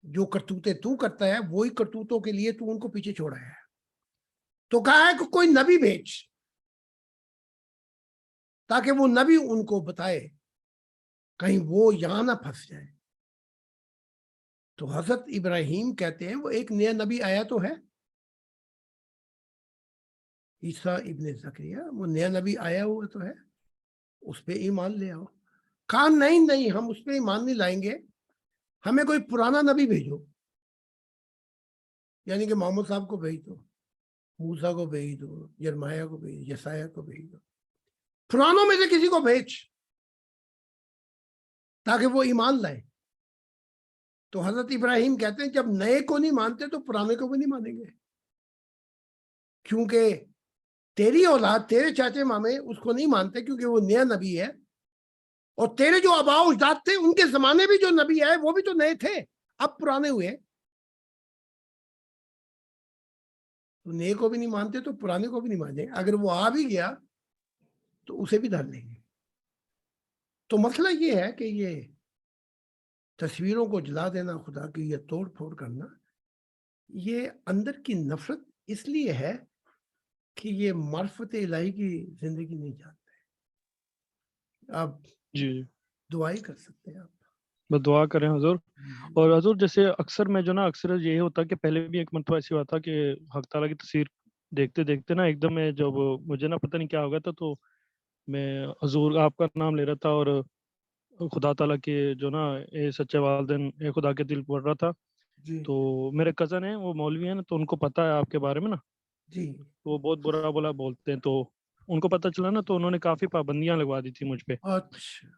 جو کرتوتے تو کرتا ہے وہی کرتوتوں کے لیے تو ان کو پیچھے چھوڑا ہے. تو کہا ہے کہ کوئی نبی بھیج, تاکہ وہ نبی ان کو بتائے, کہیں وہ یہاں نہ پھنس جائے. تو حضرت ابراہیم کہتے ہیں وہ ایک نیا نبی آیا تو ہے, عیسیٰ ابن زکریا, وہ نیا نبی آیا ہوا تو ہے, اس پہ ایمان لے آؤ. کہا نہیں ہم اس پہ ایمان نہیں لائیں گے, ہمیں کوئی پرانا نبی بھیجو, یعنی کہ محمد صاحب کو بھیج دو, موسیٰ کو بھیج دو, یرمیہ کو بھیج, یسایہ کو بھیج دو, پرانوں میں سے کسی کو بھیج تاکہ وہ ایمان لائے. تو حضرت ابراہیم کہتے ہیں جب نئے کو نہیں مانتے تو پرانے کو بھی نہیں مانیں گے, کیونکہ تیری اولاد, تیرے چاچے مامے اس کو نہیں مانتے کیونکہ وہ نیا نبی ہے, اور تیرے جو آباء و اجداد تھے ان کے زمانے بھی جو نبی آئے وہ بھی تو نئے تھے, اب پرانے ہوئے. تو نئے کو بھی نہیں مانتے تو پرانے کو بھی نہیں مانیں. اگر وہ آ بھی گیا تو اسے بھی دھر لیں گے. تو مسئلہ یہ ہے کہ یہ تصویروں کو جلا دینا, خدا کی یہ توڑ پھوڑ کرنا, یہ اندر کی نفرت اس لیے ہے کہ یہ معرفت الہی کی زندگی نہیں جانتے. آپ جی دعائی کر سکتے ہیں, آپ بس دعا کریں حضور. اور حضور جیسے اکثر میں جو نا اکثر یہ ہوتا کہ پہلے بھی ایک مرتبہ ایسی ہوا تھا کہ حق تعالیٰ کی تصویر دیکھتے دیکھتے نا ایک دم میں جب مجھے نا پتہ نہیں کیا ہو گیا تھا, تو میں حضور آپ کا نام لے رہا تھا اور خدا تعالیٰ کے جو نا اے سچے والدین اے خدا کے دل پڑھ رہا تھا. جی تو میرے کزن ہیں وہ مولوی ہیں نا, تو ان کو پتہ ہے آپ کے بارے میں نا, جی وہ بہت برا بولا بولتے ہیں. تو ان کو پتہ چلا نا, تو انہوں نے کافی پابندیاں لگوا دی تھی مجھ پہ. اچھا,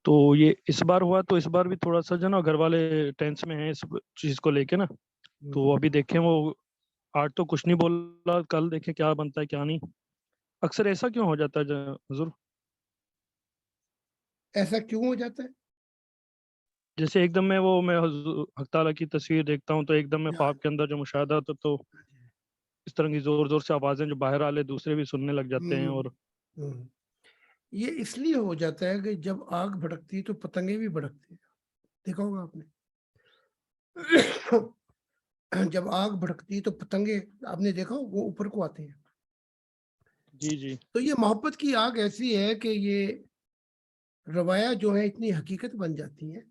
تو یہ اس بار ہوا, تو اس بار بھی تھوڑا سا جو نا گھر والے ٹینس میں ہیں اس چیز کو لے کے نا. تو ابھی دیکھیں وہ آج تو کچھ نہیں بولا, کل دیکھیں کیا بنتا ہے کیا نہیں. اکثر ایسا کیوں ہو جاتا ہے حضور؟ ایسا کیوں ہو جاتا ہے؟ جیسے ایک دم میں حق تعالیٰ کی تصویر دیکھتا ہوں تو ایک دم میں خواب کے اندر جو مشاہدہ ہوتا تو اس طرح کی زور زور سے آوازیں جو باہر والے دوسرے بھی سننے لگ جاتے ہیں. اور یہ اس لیے ہو جاتا ہے کہ جب آگ بھڑکتی تو پتنگیں بھی بھڑکتی ہیں, دیکھا ہوگا آپ نے. جب آگ بھڑکتی تو پتنگیں آپ نے دیکھا وہ اوپر کو آتے ہیں. جی تو یہ محبت کی آگ ایسی ہے کہ یہ روایہ جو ہے اتنی حقیقت بن جاتی ہیں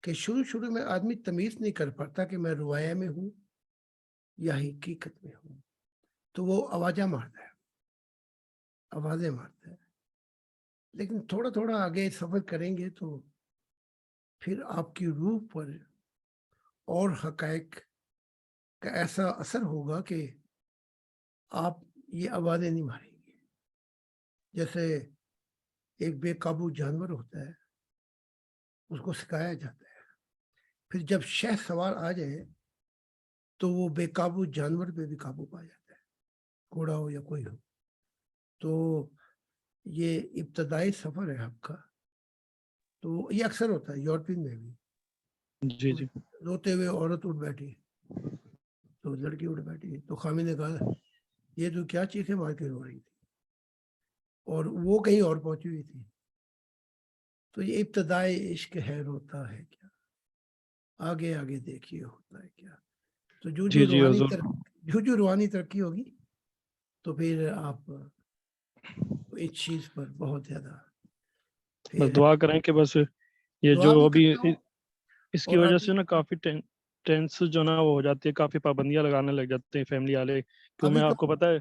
کہ شروع میں آدمی تمیز نہیں کر پاتا کہ میں روایہ میں ہوں یا حقیقت میں ہوں. تو وہ آوازیں مارتا ہے, لیکن تھوڑا آگے سفر کریں گے تو پھر آپ کی روح پر اور حقائق کا ایسا اثر ہوگا کہ آپ یہ آوازیں نہیں ماریں گے. جیسے ایک بے قابو جانور ہوتا ہے, اس کو سکھایا جاتا ہے, پھر جب شہ سوار آ جائے تو وہ بے قابو جانور پہ بھی قابو پا جاتا ہے, گھوڑا ہو یا کوئی ہو. تو یہ ابتدائی سفر ہے آپ کا. تو یہ اکثر ہوتا ہے یورپین میں بھی. جی روتے ہوئے عورت اٹھ بیٹھی تو لڑکی اٹھ بیٹھی, تو خامی نے کہا یہ تو کیا چیخیں مار کے رو رہی تھی, اور وہ کہیں اور پہنچی ہوئی تھی. تو یہ ابتدائی عشق ہے, روتا ہے کیا, آگے دیکھیے ہوتا ہے کیا. تو جو روحانی ترقی ہوگی تو پھر آپ اس چیز پر بہت زیادہ بس دعا کریں کہ بس یہ جو ابھی اس کی وجہ سے نا کافی ٹینس جو نا وہ ہو جاتی ہے, کافی پابندیاں لگانے لگ جاتے ہیں فیملی والے. کیوں میں آپ کو پتا ہے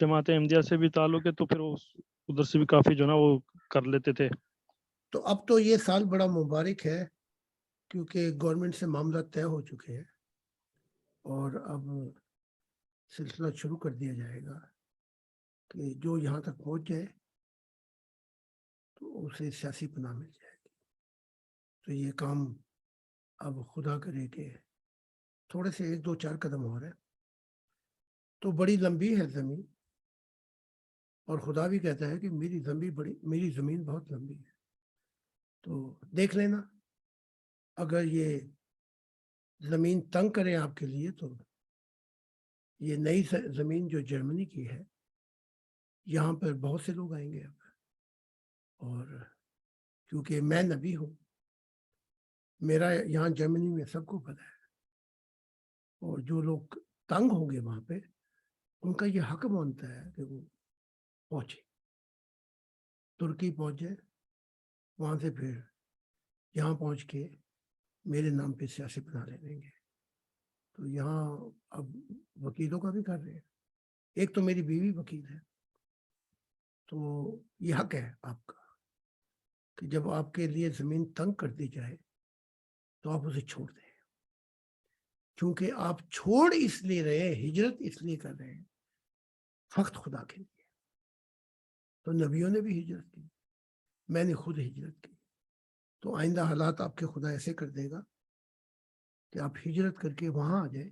جماعت احمدیہ سے بھی تعلق ہے, تو پھر ادھر سے بھی کافی جو نا وہ کر لیتے تھے. تو اب تو یہ سال بڑا مبارک ہے کیونکہ گورنمنٹ سے معاملہ طے ہو چکے ہیں, اور اب سلسلہ شروع کر دیا جائے گا کہ جو یہاں تک پہنچ جائے تو اسے سیاسی پناہ مل جائے گی. تو یہ کام اب خدا کرے کہ تھوڑے سے 1-2-4 قدم ہو رہے ہیں. تو بڑی لمبی ہے زمین, اور خدا بھی کہتا ہے کہ میری زمین بہت لمبی ہے. تو دیکھ لینا, اگر یہ زمین تنگ کرے آپ کے لیے تو یہ نئی زمین جو جرمنی کی ہے، یہاں پر بہت سے لوگ آئیں گے اب، اور کیونکہ میں نبی ہوں، میرا یہاں جرمنی میں سب کو پتہ ہے، اور جو لوگ تنگ ہوں گے وہاں پہ ان کا یہ حق بنتا ہے کہ وہ پہنچے، ترکی پہنچے، وہاں سے پھر یہاں پہنچ کے میرے نام پہ سیاسی بنا لیں گے۔ تو یہاں اب وکیلوں کا بھی کر رہے ہیں، ایک تو میری بیوی وکیل ہے، تو یہ حق ہے آپ کا کہ جب آپ کے لیے زمین تنگ کر دی جائے تو آپ اسے چھوڑ دیں، کیونکہ آپ چھوڑ اس لیے رہے، ہجرت اس لیے کر رہے ہیں فقط خدا کے لیے۔ تو نبیوں نے بھی ہجرت کی، میں نے خود ہجرت کی، تو آئندہ حالات آپ کے خدا ایسے کر دے گا کہ آپ ہجرت کر کے وہاں آ جائیں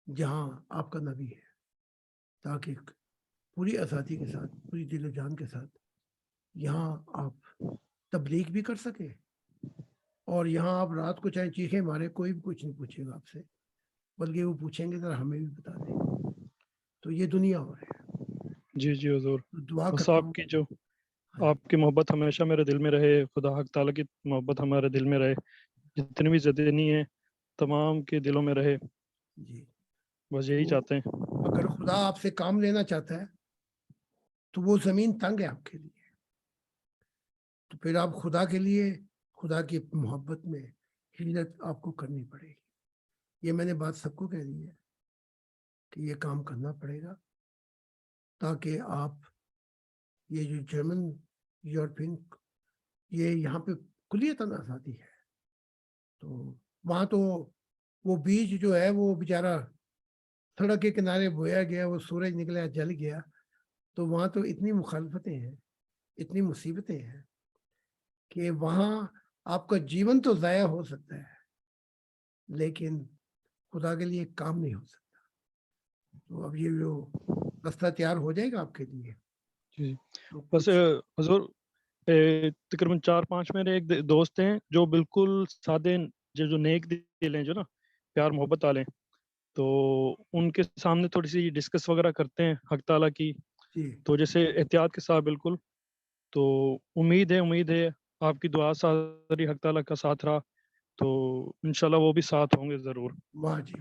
جہاں آپ کا نبی ہے، تاکہ پوری آزادی کے ساتھ، پوری دل و جان کے ساتھ یہاں آپ تبلیغ بھی کر سکیں، اور یہاں آپ رات کو چاہے چیخیں مارے، کوئی بھی کچھ نہیں پوچھے گا آپ سے، بلکہ وہ پوچھیں گے ذرا ہمیں بھی بتا دیں۔ تو یہ دنیا ہو رہی ہے۔ جی جی حضور، دعا بس کرتا آپ ہوں، کی جو آپ کی محبت ہمیشہ میرے دل میں رہے، خدا حق تعالیٰ کی محبت ہمارے دل میں رہے، جتنے بھی زدنی ہیں تمام کے دلوں میں رہے، جی بس یہی چاہتے ہیں۔ اگر خدا آپ سے کام لینا چاہتا ہے تو وہ زمین تنگ ہے آپ کے لیے، تو پھر آپ خدا کے لیے، خدا کی محبت میں ہجرت آپ کو کرنی پڑے گی۔ یہ میں نے بات سب کو کہہ دی ہے کہ یہ کام کرنا پڑے گا، تاکہ آپ یہ جو جرمن یورپین، یہ یہاں پہ کلیتاً آزادی ہے، تو وہاں تو وہ بیج جو ہے وہ بیچارہ سڑک کے کنارے بویا گیا، وہ سورج نکلا جل گیا، تو وہاں تو اتنی مخالفتیں ہیں، اتنی مصیبتیں ہیں کہ وہاں آپ کا جیون تو ضائع ہو سکتا ہے لیکن خدا کے لیے کام نہیں ہو سکتا۔ تو اب یہ جو رستہ تیار ہو جائے گا آپ کے لیے۔ جی تو بس حضور، تقریباً 4-5 میرے ایک دوست ہیں جو بالکل سادے، جو نیک دل ہیں، جو نا پیار محبت والے، تو ان کے سامنے تھوڑی سی ڈسکس وغیرہ کرتے ہیں حق تعالیٰ کی، تو جیسے احتیاط کے ساتھ بالکل، تو امید ہے آپ کی دعا ساری حق تعالیٰ کا ساتھ رہا تو انشاءاللہ وہ بھی ساتھ ہوں گے ضرور۔ واہ جی،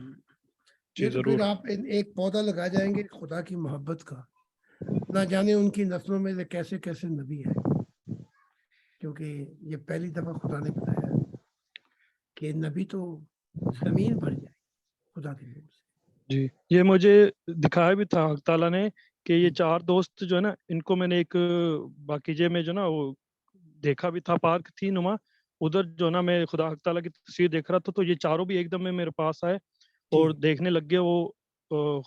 جی یہ تو ضرور۔ پھر آپ ایک پودا لگا جائیں گے خدا کی محبت کا، نہ جانے ان کی نسلوں میں سے کیسے کیسے نبی آئے، کیونکہ یہ پہلی دفعہ خدا نے بتایا کہ نبی تو زمین بھر جائے خدا کے نور سے۔ جی یہ مجھے دکھایا بھی تھا حق تعالیٰ نے کہ یہ 4 دوست جو ہے نا، ان کو میں نے ایک باقیجے میں جو نا وہ دیکھا بھی تھا، پارک تھی نما، ادھر جو نا میں خدا حق تعالیٰ کی تصویر دیکھ رہا تھا، تو یہ چاروں بھی ایک دم میں میرے پاس آئے اور دیکھنے لگ گئے، وہ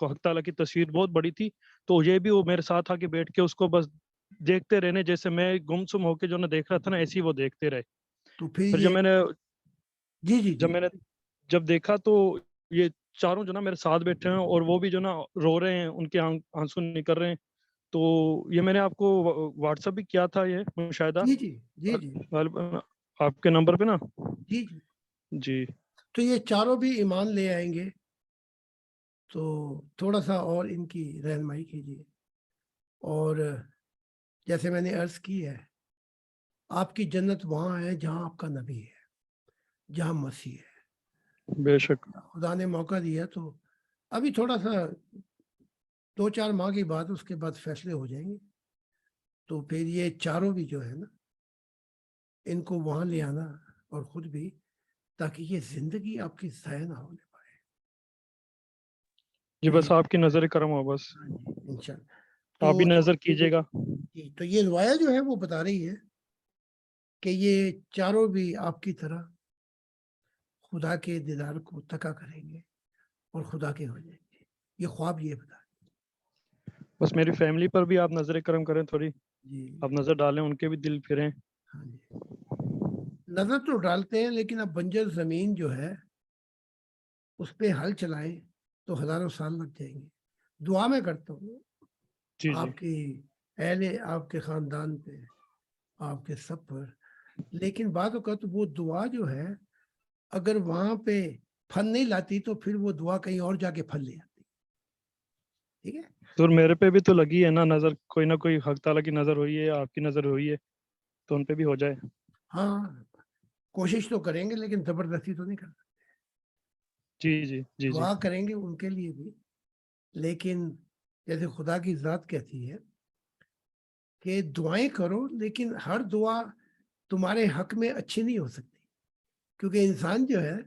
حق تعالیٰ کی تصویر بہت بڑی تھی، تو یہ بھی وہ میرے ساتھ آ کے بیٹھ کے اس کو بس دیکھتے رہنے، جیسے میں گمسم ہو کے جو نا دیکھ رہا تھا نا، ایسے ہی وہ دیکھتے رہے۔ تو پھر پھر یہ جب دیکھا تو یہ چاروں جو نا میرے ساتھ بیٹھے ہیں اور وہ بھی جو نا رو رہے ہیں، ان کے آنسو نکل رہے ہیں، تو یہ میں نے آپ کو واٹس ایپ بھی کیا تھا یہ مشاہدہ جی آپ کے نمبر پہ نا۔ جی جی تو یہ چاروں بھی ایمان لے آئیں گے، تو تھوڑا سا اور ان کی رہنمائی کیجیے، اور جیسے میں نے عرض کی ہے، آپ کی جنت وہاں ہے جہاں آپ کا نبی ہے، جہاں مسیح ہے۔ بے شک خدا نے موقع دیا، تو ابھی تھوڑا سا 2-4 ماہ کی بعد اس کے بعد فیصلے ہو جائیں گے، تو پھر یہ چاروں بھی جو ہے نا، ان کو وہاں لے آنا اور خود بھی، تاکہ یہ زندگی آپ کی ضائع نہ ہونے پائے۔ جی بس آپ کی نظر کرم ہو، بس انشاءاللہ۔ آپ بھی نظر کیجیے گا۔ تو یہ روایہ جو ہے وہ بتا رہی ہے کہ یہ چاروں بھی آپ کی طرح خدا کے دیدار کو تکا کریں گے اور خدا کے ہو جائیں گے، یہ خواب یہ بتا رہی ہے۔ بس میری فیملی پر بھی آپ نظر کرم کریں، تھوڑی جی آپ نظر ڈالیں، ان کے بھی دل پھریں۔ ہاں جی، نظر تو ڈالتے ہیں، لیکن اب بنجر زمین جو ہے اس پہ ہل چلائیں تو ہزاروں سال لگ جائیں گے۔ دعا میں کرتا ہوں جی آپ کی اہل، آپ کے خاندان پہ، آپ کے سب پر، لیکن بعض اوقات وہ دعا جو ہے اگر وہاں پہ پھل نہیں لاتی تو پھر وہ دعا کہیں اور جا کے پھل لے آتی۔ ٹھیک ہے. تو میرے پہ بھی تو لگی ہے نا نظر, کوئی نہ کوئی حق تعالیٰ کی نظر ہوئی ہے, آپ کی نظر ہوئی ہے, تو ان پہ بھی ہو جائے. ہاں کوشش تو کریں گے لیکن زبردستی تو نہیں کرنا. جی جی جی جی دعا کریں گے ان کے لیے بھی, لیکن جیسے خدا کی ذات کہتی ہے کہ دعائیں کرو, لیکن ہر دعا تمہارے حق میں اچھی نہیں ہو سکتی, کیونکہ انسان جو ہے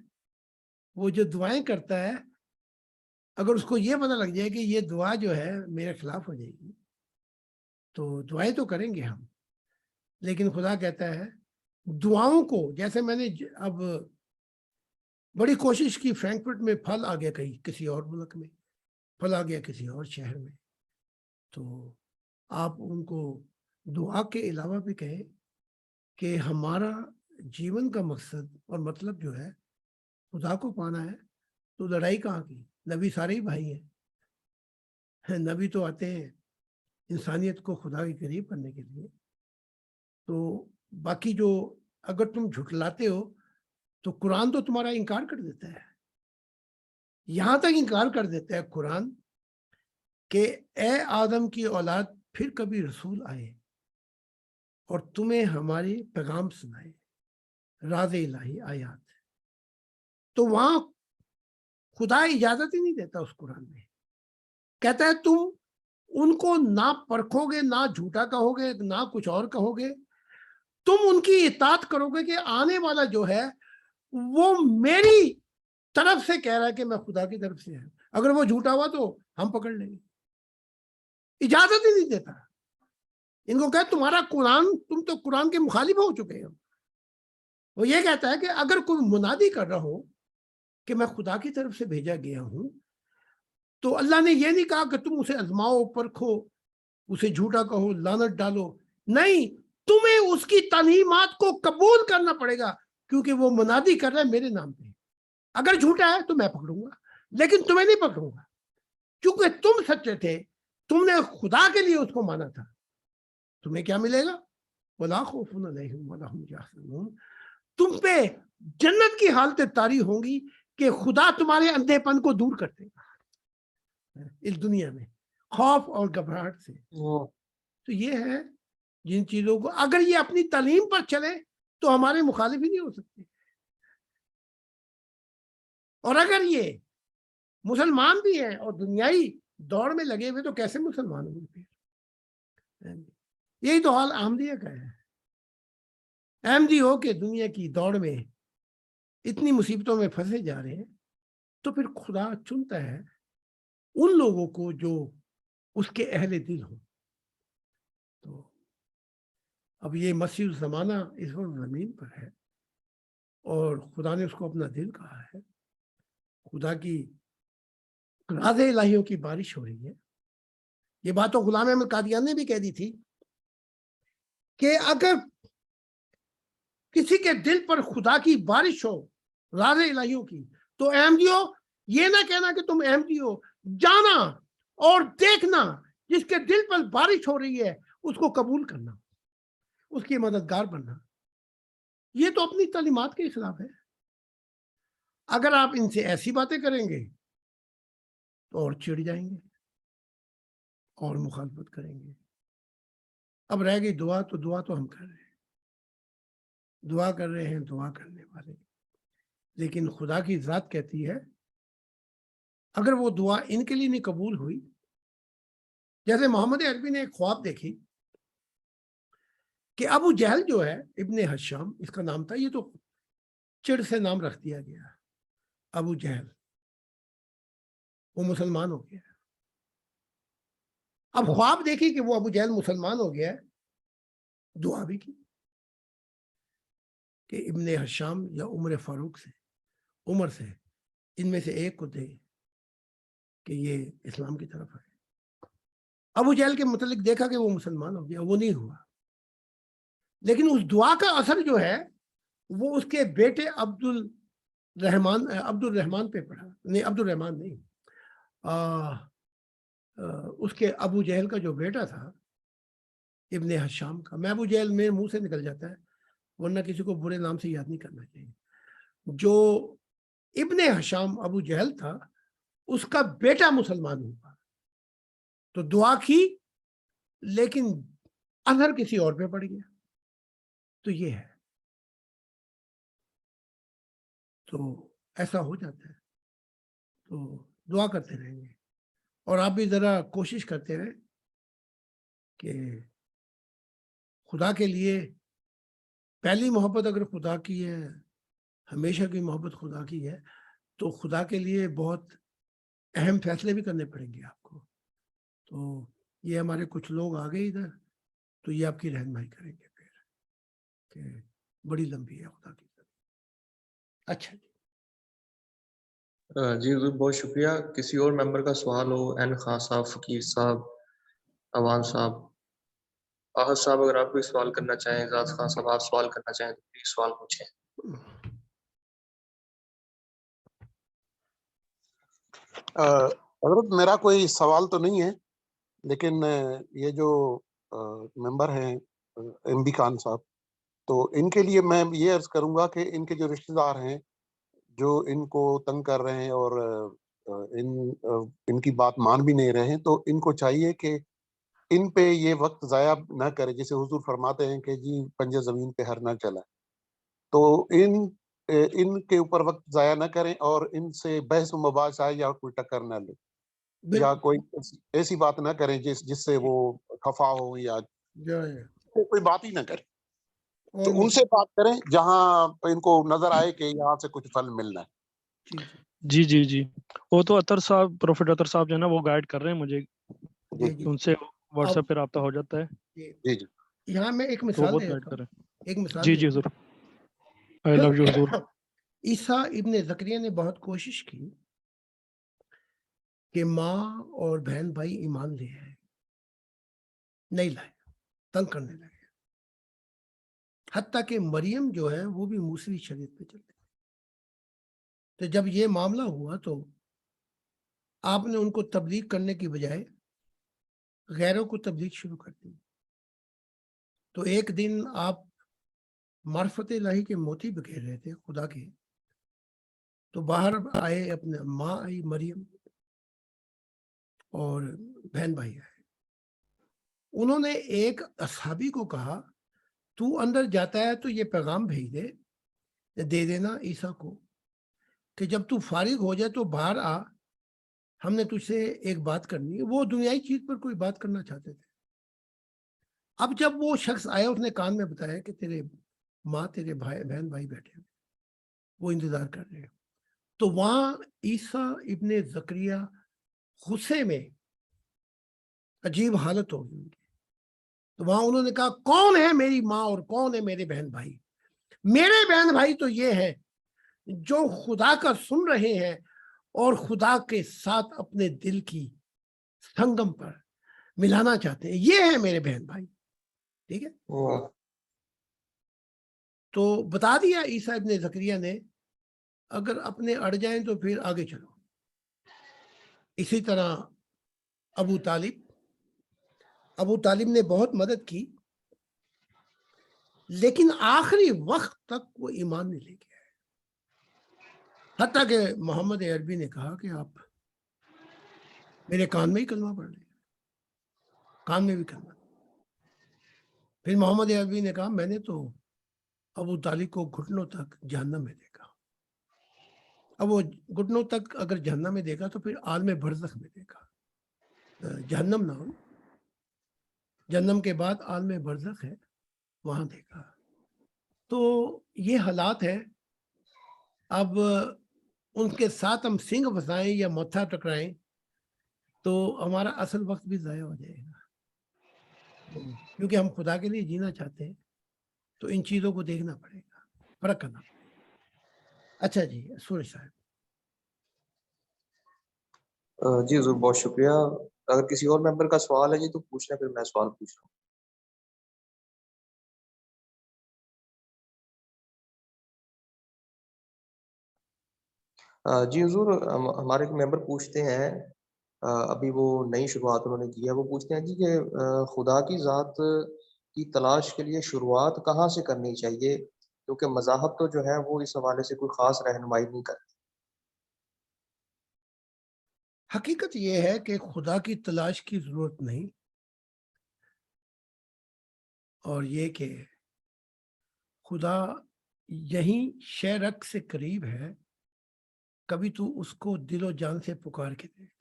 وہ جو دعائیں کرتا ہے, اگر اس کو یہ پتہ لگ جائے کہ یہ دعا جو ہے میرے خلاف ہو جائے گی, تو دعائیں تو کریں گے ہم, لیکن خدا کہتا ہے دعاؤں کو, جیسے میں نے اب بڑی کوشش کی, فرینکفرٹ میں پھل آ گیا کہیں کسی اور ملک میں, پھل آ گیا کسی اور شہر میں, تو آپ ان کو دعا کے علاوہ بھی کہیں کہ ہمارا جیون کا مقصد اور مطلب جو ہے خدا کو پانا ہے, تو لڑائی کہاں کی, نبی سارے ہی بھائی ہیں, نبی تو آتے ہیں انسانیت کو خدا کے قریب کرنے کے لیے. تو باقی جو اگر تم جھٹلاتے ہو تو قرآن تو تمہارا انکار کر دیتا ہے, یہاں تک انکار کر دیتا ہے قرآن کہ اے آدم کی اولاد, پھر کبھی رسول آئے اور تمہیں ہماری پیغام سنائے, راز الہی آیات. تو وہاں خدا اجازت ہی نہیں دیتا اس قرآن میں, کہتا ہے تم ان کو نہ پرکھو گے, نہ جھوٹا کہو گے, نہ کچھ اور کہو گے, تم ان کی اطاعت کرو گے کہ آنے والا جو ہے وہ میری طرف سے کہہ رہا ہے کہ میں خدا کی طرف سے ہوں, اگر وہ جھوٹا ہوا تو ہم پکڑ لیں گے. اجازت ہی نہیں دیتا ان کو, کہ تمہارا قرآن, تم تو قرآن کے مخالف ہو چکے ہو. وہ یہ کہتا ہے کہ اگر کوئی منادی کر رہا ہو کہ میں خدا کی طرف سے بھیجا گیا ہوں, تو اللہ نے یہ نہیں کہا کہ تم اسے آزماؤ, پرکھو, اسے جھوٹا کہو, لعنت ڈالو. نہیں, تمہیں اس کی تعلیمات کو قبول کرنا پڑے گا, کیونکہ وہ منادی کر رہا ہے میرے نام پہ. اگر جھوٹا ہے تو میں پکڑوں گا, لیکن تمہیں نہیں پکڑوں گا, کیونکہ تم سچے تھے, تم نے خدا کے لیے اس کو مانا تھا. تمہیں کیا ملے گا؟ وَلَا خَوْفٌ عَلَيْهِمْ وَلَا هُمْ يَحْزَنُونَ. تم پہ جنت کی حالتیں طاری ہوں گی کہ خدا تمہارے اندھے پن کو دور کر دے گا اس دنیا میں, خوف اور گھبراہٹ سے. تو یہ ہے جن چیزوں کو, اگر یہ اپنی تعلیم پر چلے تو ہمارے مخالف ہی نہیں ہو سکتے, اور اگر یہ مسلمان بھی ہیں اور دنیائی دوڑ میں لگے ہوئے تو کیسے مسلمان ہوں گے؟ یہی تو حال احمدیہ کا ہے. احمدی ہو کہ دنیا کی دوڑ میں اتنی مصیبتوں میں پھنسے جا رہے ہیں, تو پھر خدا چنتا ہے ان لوگوں کو جو اس کے اہل دل ہوں. تو اب یہ مسیح الزمانہ اس وقت زمین پر ہے اور خدا نے اس کو اپنا دل کہا ہے. خدا کی راز الہیوں کی بارش ہو رہی ہے. یہ بات تو غلام احمد قادیانی نے بھی کہہ دی تھی کہ اگر کسی کے دل پر خدا کی بارش ہو راز الہیوں کی, تو احمدیوں یہ نہ کہنا کہ تم احمدی ہو, جانا اور دیکھنا جس کے دل پر بارش ہو رہی ہے اس کو قبول کرنا, اس کی مددگار بننا. یہ تو اپنی تعلیمات کے خلاف ہے. اگر آپ ان سے ایسی باتیں کریں گے تو اور چڑ جائیں گے اور مخالفت کریں گے. اب رہ گئی دعا, تو دعا تو ہم کر رہے ہیں, دعا کر رہے ہیں دعا کرنے والے, لیکن خدا کی ذات کہتی ہے اگر وہ دعا ان کے لیے نہیں قبول ہوئی, جیسے محمد عربی نے ایک خواب دیکھی کہ ابو جہل جو ہے ابن حشام اس کا نام تھا, یہ تو چڑ سے نام رکھ دیا گیا, ابو جہل, وہ مسلمان ہو گیا. اب خواب دیکھی کہ وہ ابو جہل مسلمان ہو گیا, دعا بھی کی کہ ابن حشام یا عمر فاروق سے, عمر سے, ان میں سے ایک کو دے کہ یہ اسلام کی طرف ہے. ابو جہل کے متعلق دیکھا کہ وہ مسلمان ہو گیا, وہ نہیں ہوا. لیکن اس دعا کا اثر جو ہے وہ اس کے بیٹے عبد الرحمان پہ پڑا. نہیں, عبد الرحمان نہیں, اس کے ابو جہل کا جو بیٹا تھا ابن حشام کا, میں ابو جہل میرے منہ سے نکل جاتا ہے ورنہ کسی کو برے نام سے یاد نہیں کرنا چاہیے. جو ابن حشام ابو جہل تھا اس کا بیٹا مسلمان ہوا, تو دعا کی لیکن اثر کسی اور پہ پڑ گیا. تو یہ ہے. تو ایسا ہو جاتا ہے. تو دعا کرتے رہیں گے اور آپ بھی ذرا کوشش کرتے رہیں کہ خدا کے لیے پہلی محبت اگر خدا کی ہے, ہمیشہ کی محبت خدا کی ہے, تو خدا کے لیے بہت اہم فیصلے بھی کرنے پڑیں گے آپ کو. تو یہ ہمارے کچھ لوگ آ گئے ادھر, تو یہ آپ کی رہنمائی کریں گے پھر, کہ بڑی لمبی ہے خدا کی. اچھا جی. جی حضور بہت شکریہ. کسی اور ممبر کا سوال ہو؟ این خان صاحب, فقیر صاحب, عوان صاحب, آحد صاحب اگر آپ کوئی سوال کرنا چاہیں, اعجاز خان صاحب آپ سوال کرنا چاہیں تو پلیز سوال پوچھیں. حضرت میرا کوئی سوال تو نہیں ہے, لیکن یہ جو ممبر ہیں ایم بی خان صاحب, تو ان کے لیے میں یہ عرض کروں گا کہ ان کے جو رشتہ دار ہیں جو ان کو تنگ کر رہے ہیں اور ان کی بات مان بھی نہیں رہے ہیں, تو ان کو چاہیے کہ ان پہ یہ وقت ضائع نہ کرے. جیسے حضور فرماتے ہیں کہ جی پنجہ زمین پہ ہر نہ چلا, تو ان کے اوپر وقت ضائع نہ کریں اور ان سے بحث و مباحثہ یا کوئی ٹکر نہ لے, یا کوئی ایسی بات نہ کریں جس سے وہ خفا ہو یا کوئی بات ہی نہ کریں. تو ان سے بات کریں جہاں ان کو نظر آئے کہ یہاں سے کچھ پھل ملنا ہے. جی جی جی, وہ تو اطہر صاحب, پروفیٹ اطہر صاحب جو ہے نا وہ گائیڈ کر رہے ہیں مجھے, ان سے واٹس ایپ پہ رابطہ ہو جاتا ہے. جی جی. یہاں میں ایک تو مثال بہت دے گائیڈ دیتا کر ہوں. رہے ہیں. ایک مثال جی جی حضور, آئی لو یو حضور. عیسیٰ ابن زکریا نے بہت کوشش کی کہ ماں اور بہن بھائی ایمان لے آئے, نہیں لائے, تنگ کرنے لگے. حتیٰ کہ مریم جو ہے وہ بھی موسوی شریعت پہ چلتی. تو جب یہ معاملہ ہوا تو آپ نے ان کو تبلیغ کرنے کی بجائے غیروں کو تبلیغ شروع کر دی. تو ایک دن آپ معرفت الہی کے موتی بکھیر رہے تھے خدا کے, تو باہر آئے, اپنے ماں آئی مریم اور بہن بھائی آئے. انہوں نے ایک اصحابی کو کہا تو اندر جاتا ہے تو یہ پیغام بھیج دے دینا عیسیٰ کو کہ جب تو فارغ ہو جائے تو باہر آ, ہم نے تجھ سے ایک بات کرنی ہے. وہ دنیائی چیز پر کوئی بات کرنا چاہتے تھے. اب جب وہ شخص آیا, اس نے کان میں بتایا کہ تیرے ماں تیرے بہن بھائی بیٹھے ہیں, وہ انتظار کر رہے ہیں. تو وہاں عیسیٰ ابن زکریا غصے میں, عجیب حالت ہو گئی. تو وہاں انہوں نے کہا کون ہے میری ماں اور کون ہے میرے بہن بھائی؟ میرے بہن بھائی تو یہ ہیں جو خدا کا سن رہے ہیں اور خدا کے ساتھ اپنے دل کی سنگم پر ملانا چاہتے ہیں, یہ ہیں میرے بہن بھائی. ٹھیک ہے, تو بتا دیا عیسیٰ ابن زکریا نے, اگر اپنے اڑ جائیں تو پھر آگے چلو. اسی طرح ابو طالب نے بہت مدد کی, لیکن آخری وقت تک وہ ایمان نہیں لے کے آئے. حتیٰ کہ محمد عربی نے کہا کہ آپ میرے کان میں ہی کلمہ پڑھ لیں, کان میں بھی کلمہ. پھر محمد عربی نے کہا میں نے تو ابو طالب کو گھٹنوں تک جہنم میں دیکھا. اب وہ گھٹنوں تک اگر جہنم میں دیکھا تو پھر عالم برزخ میں دیکھا, جہنم نہ ہو, جہنم کے بعد عالم برزخ ہے, وہاں دیکھا. تو یہ حالات ہیں. اب ان کے ساتھ ہم سنگ پھنسائیں یا متھا ٹکرائیں تو ہمارا اصل وقت بھی ضائع ہو جائے گا, کیونکہ ہم خدا کے لیے جینا چاہتے ہیں. تو ان چیزوں کو دیکھنا پڑے گا, فرق کرنا پڑے گا. اچھا جی, سورج صاحب. جی حضور بہت شکریہ. اگر کسی اور ممبر کا سوال ہے جی تو پوچھنا, پھر میں سوال پوچھ رہا ہوں. جی حضور, ہمارے ایک ممبر پوچھتے ہیں, ابھی وہ نئی شروعات انہوں نے کی ہے, وہ پوچھتے ہیں جی کہ خدا کی ذات کی تلاش کے لیے شروعات کہاں سے کرنی چاہیے, کیونکہ مذاہب تو جو ہے وہ اس حوالے سے کوئی خاص رہنمائی نہیں کرتے. حقیقت یہ ہے کہ خدا کی تلاش کی ضرورت نہیں، اور یہ کہ خدا یہیں شہرک سے قریب ہے، کبھی تو اس کو دل و جان سے پکار کے دیکھ۔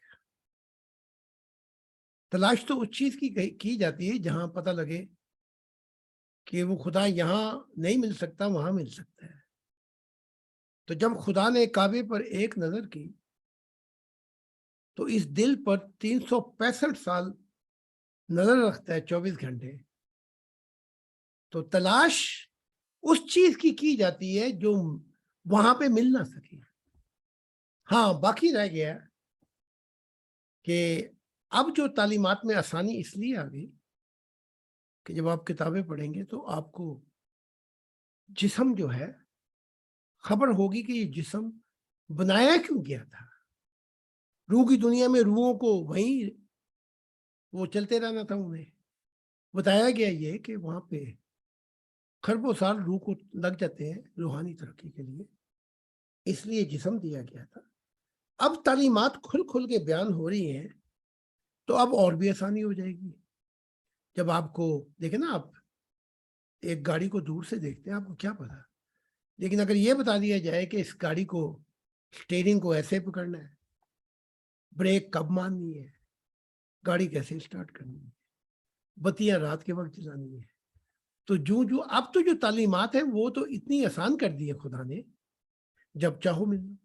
تلاش تو اس چیز کی جاتی ہے جہاں پتہ لگے کہ وہ خدا یہاں نہیں مل سکتا، وہاں مل سکتا ہے۔ تو جب خدا نے کعبے پر ایک نظر کی تو اس دل پر 365 سال نظر رکھتا ہے، 24 گھنٹے۔ تو تلاش اس چیز کی جاتی ہے جو وہاں پہ مل نہ سکے۔ ہاں، باقی رہ گیا کہ اب جو تعلیمات میں آسانی اس لیے آ گئی کہ جب آپ کتابیں پڑھیں گے تو آپ کو جسم جو ہے خبر ہوگی کہ یہ جسم بنایا کیوں گیا تھا۔ روح کی دنیا میں روحوں کو وہیں وہ چلتے رہنا تھا، انہیں بتایا گیا یہ کہ وہاں پہ خربوں سال روح کو لگ جاتے ہیں روحانی ترقی کے لیے، اس لیے جسم دیا گیا تھا۔ اب تعلیمات کھل کے بیان ہو رہی ہیں تو اب اور بھی آسانی ہو جائے گی۔ جب آپ کو دیکھیں نا، آپ ایک گاڑی کو دور سے دیکھتے ہیں، آپ کو کیا پتا، لیکن اگر یہ بتا دیا جائے کہ اس گاڑی کو اسٹیئرنگ کو ایسے پکڑنا ہے، بریک کب مارنی ہے، گاڑی کیسے اسٹارٹ کرنی ہے، بتیاں رات کے وقت جلانی ہے، تو جو اب تو جو تعلیمات ہیں وہ تو اتنی آسان کر دی ہے خدا نے، جب چاہو ملنا۔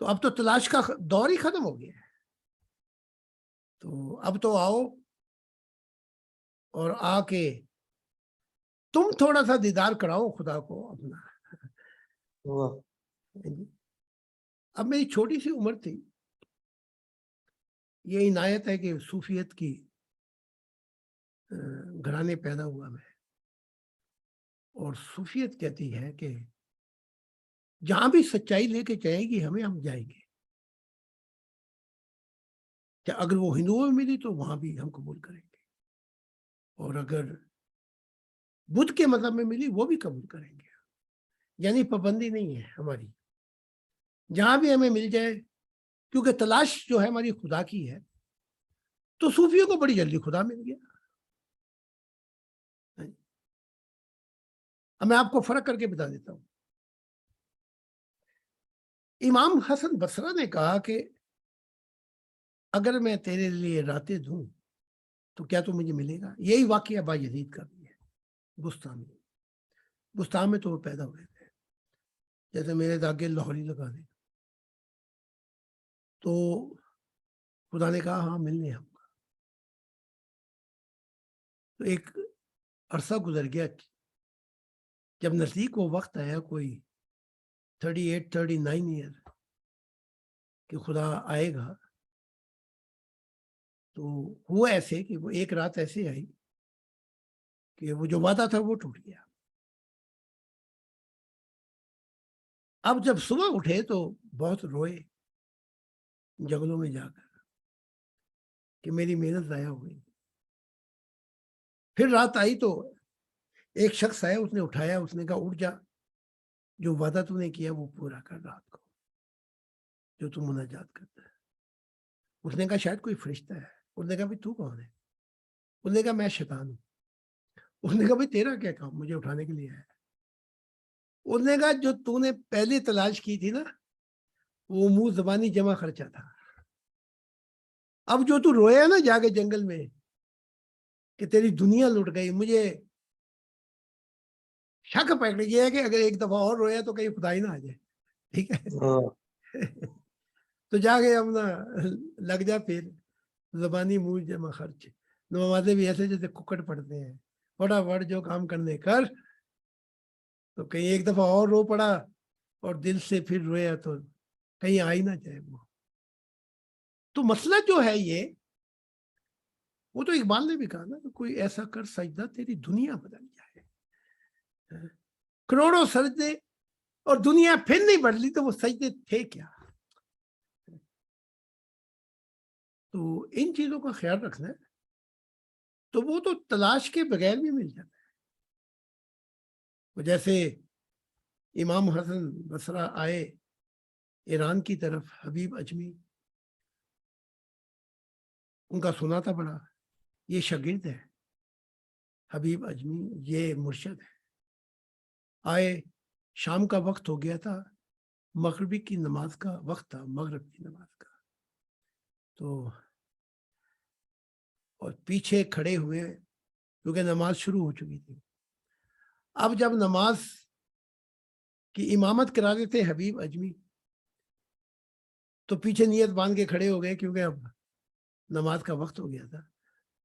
تو اب تو تلاش کا دور ہی ختم ہو گیا ہے۔ تو اب تو آؤ اور آ کے تم تھوڑا سا دیدار کراؤ خدا کو اپنا۔ اب میری چھوٹی سی عمر تھی، یہ عنایت ہے کہ صوفیت کی گھرانے پیدا ہوا میں، اور صوفیت کہتی ہے کہ جہاں بھی سچائی لے کے چاہے گی ہمیں، ہم جائیں گے۔ کہ اگر وہ ہندوؤں میں ملی تو وہاں بھی ہم قبول کریں گے، اور اگر بدھ کے مذہب میں ملی وہ بھی قبول کریں گے۔ یعنی پابندی نہیں ہے ہماری، جہاں بھی ہمیں مل جائے، کیونکہ تلاش جو ہے ہماری خدا کی ہے۔ تو صوفیوں کو بڑی جلدی خدا مل گیا۔ اب میں آپ کو فرق کر کے بتا دیتا ہوں۔ امام حسن بصری نے کہا کہ اگر میں تیرے لیے راتیں دوں تو کیا تو مجھے ملے گا؟ یہی واقعہ بایزید کا بھی ہے، بستان میں تو وہ پیدا ہوئے تھے، جیسے میرے داغے لاہوری لگا دیں۔ تو خدا نے کہا ہاں ملنے ہم کا۔ تو ایک عرصہ گزر گیا، جب نزدیک وہ وقت آیا، کوئی 38-39 ایئر کہ خدا آئے گا، تو ہوا ایسے کہ وہ ایک رات ایسے آئی کہ وہ جو وعدہ تھا وہ ٹوٹ گیا۔ اب جب صبح اٹھے تو بہت روئے جنگلوں میں جا کر کہ میری محنت ضائع ہو گئی۔ پھر رات آئی تو ایک شخص آیا، اس نے اٹھایا، اس نے کہا اٹھ جا، جو وعدہ تو نے کیا وہ پورا کر رات کو، جو تم مناجات کرتا ہے۔ اس نے کہا شاید کوئی فرشتہ ہے۔ اس نے کہا بھائی تو کون ہے؟ اس نے کہا میں شیطان ہوں۔ اس نے کہا بھائی تیرا کیا کام مجھے اٹھانے کے لیے ہے؟ اس نے کہا جو تو نے پہلے تلاش کی تھی نا، وہ منہ زبانی جمع خرچہ تھا۔ اب جو تو رویا نا جا کے جنگل میں کہ تیری دنیا لٹ گئی، مجھے شک پکڑ گیا ہے کہ اگر ایک دفعہ اور رویا تو کہیں خدا ہی نہ آ جائے۔ ٹھیک ہے، تو جا کے اپنا لگ جا پھر زبانی منہ جمع خرچ۔ نمازیں بھی ایسے جیسے ککڑ پڑتے ہیں، فٹافٹ جو کام کرنے کر، تو کہیں ایک دفعہ اور رو پڑا اور دل سے پھر رویا تو کہیں آ ہی نہ جائے وہ۔ تو مسئلہ جو ہے یہ، وہ تو اقبال نے بھی کہا نا کہ کوئی ایسا کر سجدہ تیری دنیا بدل جائے۔ کروڑوں سجدے اور دنیا پھر نہیں بدلی تو وہ سجدے تھے کیا؟ تو ان چیزوں کا خیال رکھنا ہے، تو وہ تو تلاش کے بغیر بھی مل جاتا ہے۔ جیسے امام حسن بصری آئے ایران کی طرف حبیب اجمی، ان کا سنا تھا بڑا، یہ شاگرد ہے حبیب اجمی، یہ مرشد ہے. آئے، شام کا وقت ہو گیا تھا، مغربی کی نماز کا وقت تھا، مغرب کی نماز کا. تو اور پیچھے کھڑے ہوئے کیونکہ نماز شروع ہو چکی تھی. اب جب نماز کی امامت کرا رہے تھے حبیب اجمی تو پیچھے نیت باندھ کے کھڑے ہو گئے کیونکہ اب نماز کا وقت ہو گیا تھا.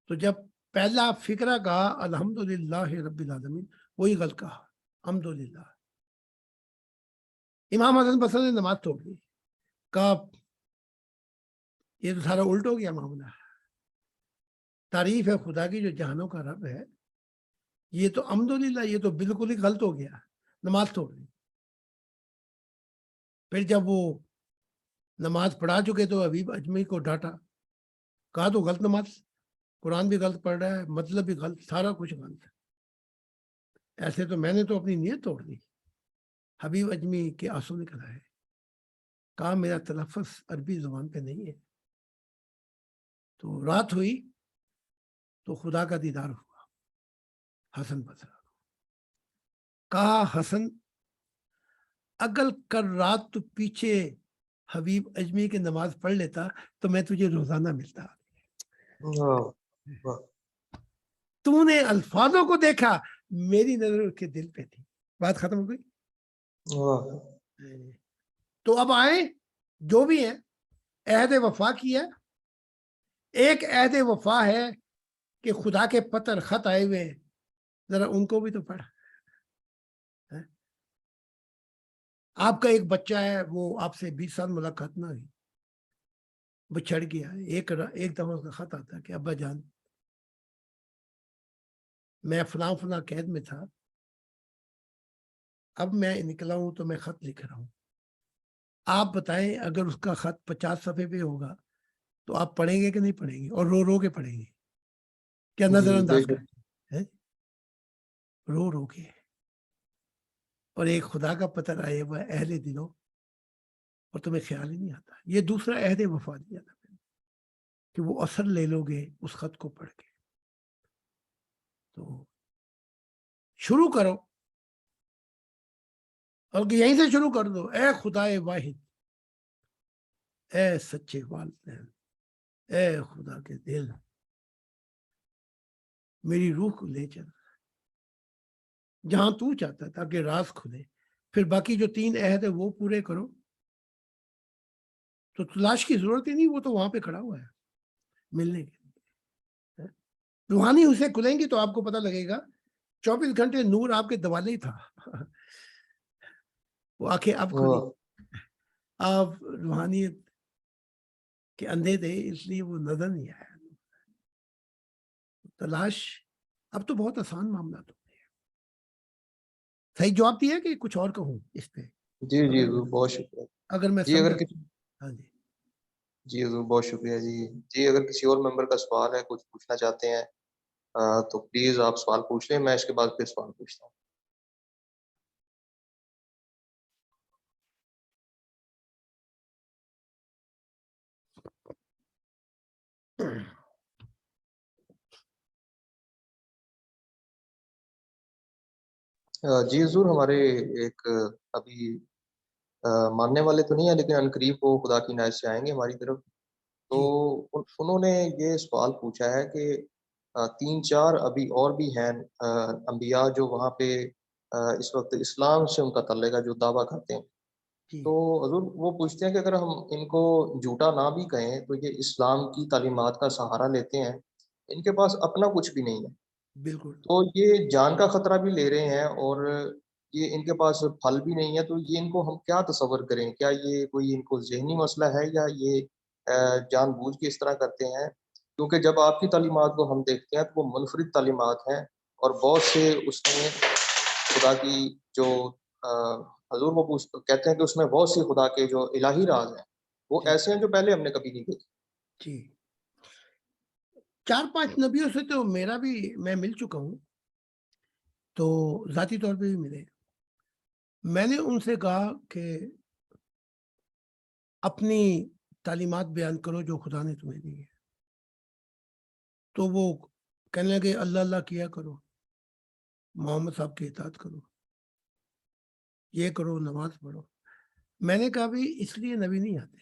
تو جب پہلا فقرہ کہا الحمدللہ رب العالمین، وہی غلط کہا، الحمدللہ. امام حسن بصری نے نماز توڑ دی، کہا یہ تو سارا الٹ ہو گیا معاملہ. تعریف ہے خدا کی جو جہانوں کا رب ہے، یہ تو الحمدللہ یہ تو بالکل ہی غلط ہو گیا، نماز توڑ دی. پھر جب وہ نماز پڑھا چکے تو حبیب اجمی کو ڈانٹا، کہا تو غلط نماز، قرآن بھی غلط پڑھ رہا ہے، مطلب بھی غلط، سارا کچھ غلط ہے. ایسے تو میں نے تو اپنی نیت توڑ دی. حبیب اجمی کے آنسو نکل آئے، کہا میرا تلفظ عربی زبان پہ نہیں ہے. تو رات ہوئی تو خدا کا دیدار ہوا حسن بصری کو. کہا حسن اگر کل رات تو پیچھے حبیب اجمی کی نماز پڑھ لیتا تو میں تجھے روزانہ ملتا. تو نے الفاظوں کو دیکھا، میری نظر اس کے دل پہ تھی. بات ختم ہو گئی. تو اب آئیں جو بھی ہیں، عہد وفا کی ہے. ایک عہد وفا ہے کہ خدا کے پتر خط آئے ہوئے، ذرا ان کو بھی تو پڑھ. آپ کا ایک بچہ ہے، وہ آپ سے 20 سال ملاقات نہ ہوئی، بچھڑ گیا. ایک دفعہ اس کا خط آتا ہے کہ ابا جان میں فلاں فلاں قید میں تھا، اب میں نکلا ہوں تو میں خط لکھ رہا ہوں. آپ بتائیں اگر اس کا خط 50 صفحے پہ ہوگا تو آپ پڑھیں گے کہ نہیں پڑھیں گے؟ اور رو رو کے پڑھیں گے کیا نظر انداز کریں گے؟ رو رو کے. اور ایک خدا کا پتر آئے ہوا اہل دلوں اور تمہیں خیال ہی نہیں آتا. یہ دوسرا عہد وفا دیا تھا کہ وہ اثر لے لو گے اس خط کو پڑھ کے. تو شروع کرو اور یہیں سے شروع کر دو. اے خدا واحد، اے سچے والدین، اے خدا کے دل، میری روح کو لے چل جہاں تو چاہتا ہے تاکہ راز کھلے. پھر باقی جو 3 عہد ہے وہ پورے کرو. تو تلاش کی ضرورت ہی نہیں، وہ تو وہاں پہ کھڑا ہوا ہے ملنے کے لیے. روحانی اسے کھلیں گی تو آپ کو پتہ لگے گا 24 گھنٹے نور آپ کے دوالے ہی تھا. وہ آنکھیں اب کھلی، آپ روحانیت کے اندھے تھے اس لیے وہ نظر نہیں آیا. تلاش اب تو بہت آسان معاملہ تو صحیح جواب دیا کہ کچھ اور کہوں اس پہ؟ جی جی بہت شکریہ. اگر میں جی اگر ہاں جی جی حضور بہت شکریہ. جی اگر کسی اور ممبر کا سوال ہے، کچھ پوچھنا چاہتے ہیں تو پلیز آپ سوال پوچھ لیں، میں اس کے بعد پھر سوال پوچھتا ہوں. جی حضور، ہمارے ایک ابھی ماننے والے تو نہیں ہیں لیکن عنقریب وہ خدا کی عنایت سے آئیں گے ہماری طرف. تو انہوں نے یہ سوال پوچھا ہے کہ 3-4 ابھی اور بھی ہیں انبیاء جو وہاں پہ اس وقت اسلام سے ان کا تعلق ہے، جو دعویٰ کرتے ہیں. تو حضور وہ پوچھتے ہیں کہ اگر ہم ان کو جھوٹا نہ بھی کہیں تو یہ اسلام کی تعلیمات کا سہارا لیتے ہیں، ان کے پاس اپنا کچھ بھی نہیں ہے. بالکل. تو یہ جان کا خطرہ بھی لے رہے ہیں اور یہ ان کے پاس پھل بھی نہیں ہے. تو یہ ان کو ہم کیا تصور کریں؟ کیا یہ کوئی ان کو ذہنی مسئلہ ہے یا یہ جان بوجھ کے اس طرح کرتے ہیں؟ کیونکہ جب آپ کی تعلیمات کو ہم دیکھتے ہیں تو وہ منفرد تعلیمات ہیں اور بہت سے اس میں خدا کی جو حضور وہ کہتے ہیں کہ اس میں بہت سی خدا کے جو الہی راز ہیں وہ ایسے ہیں جو پہلے ہم نے کبھی نہیں دیکھے. جی 4-5 نبیوں سے تو میں مل چکا ہوں، تو ذاتی طور پہ بھی ملے. میں نے ان سے کہا کہ اپنی تعلیمات بیان کرو جو خدا نے تمہیں دی ہے. تو وہ کہنے لگے اللہ اللہ کیا کرو, محمد صاحب کی اطاعت کرو, یہ کرو, نماز پڑھو. میں نے کہا بھی اس لیے نبی نہیں آتے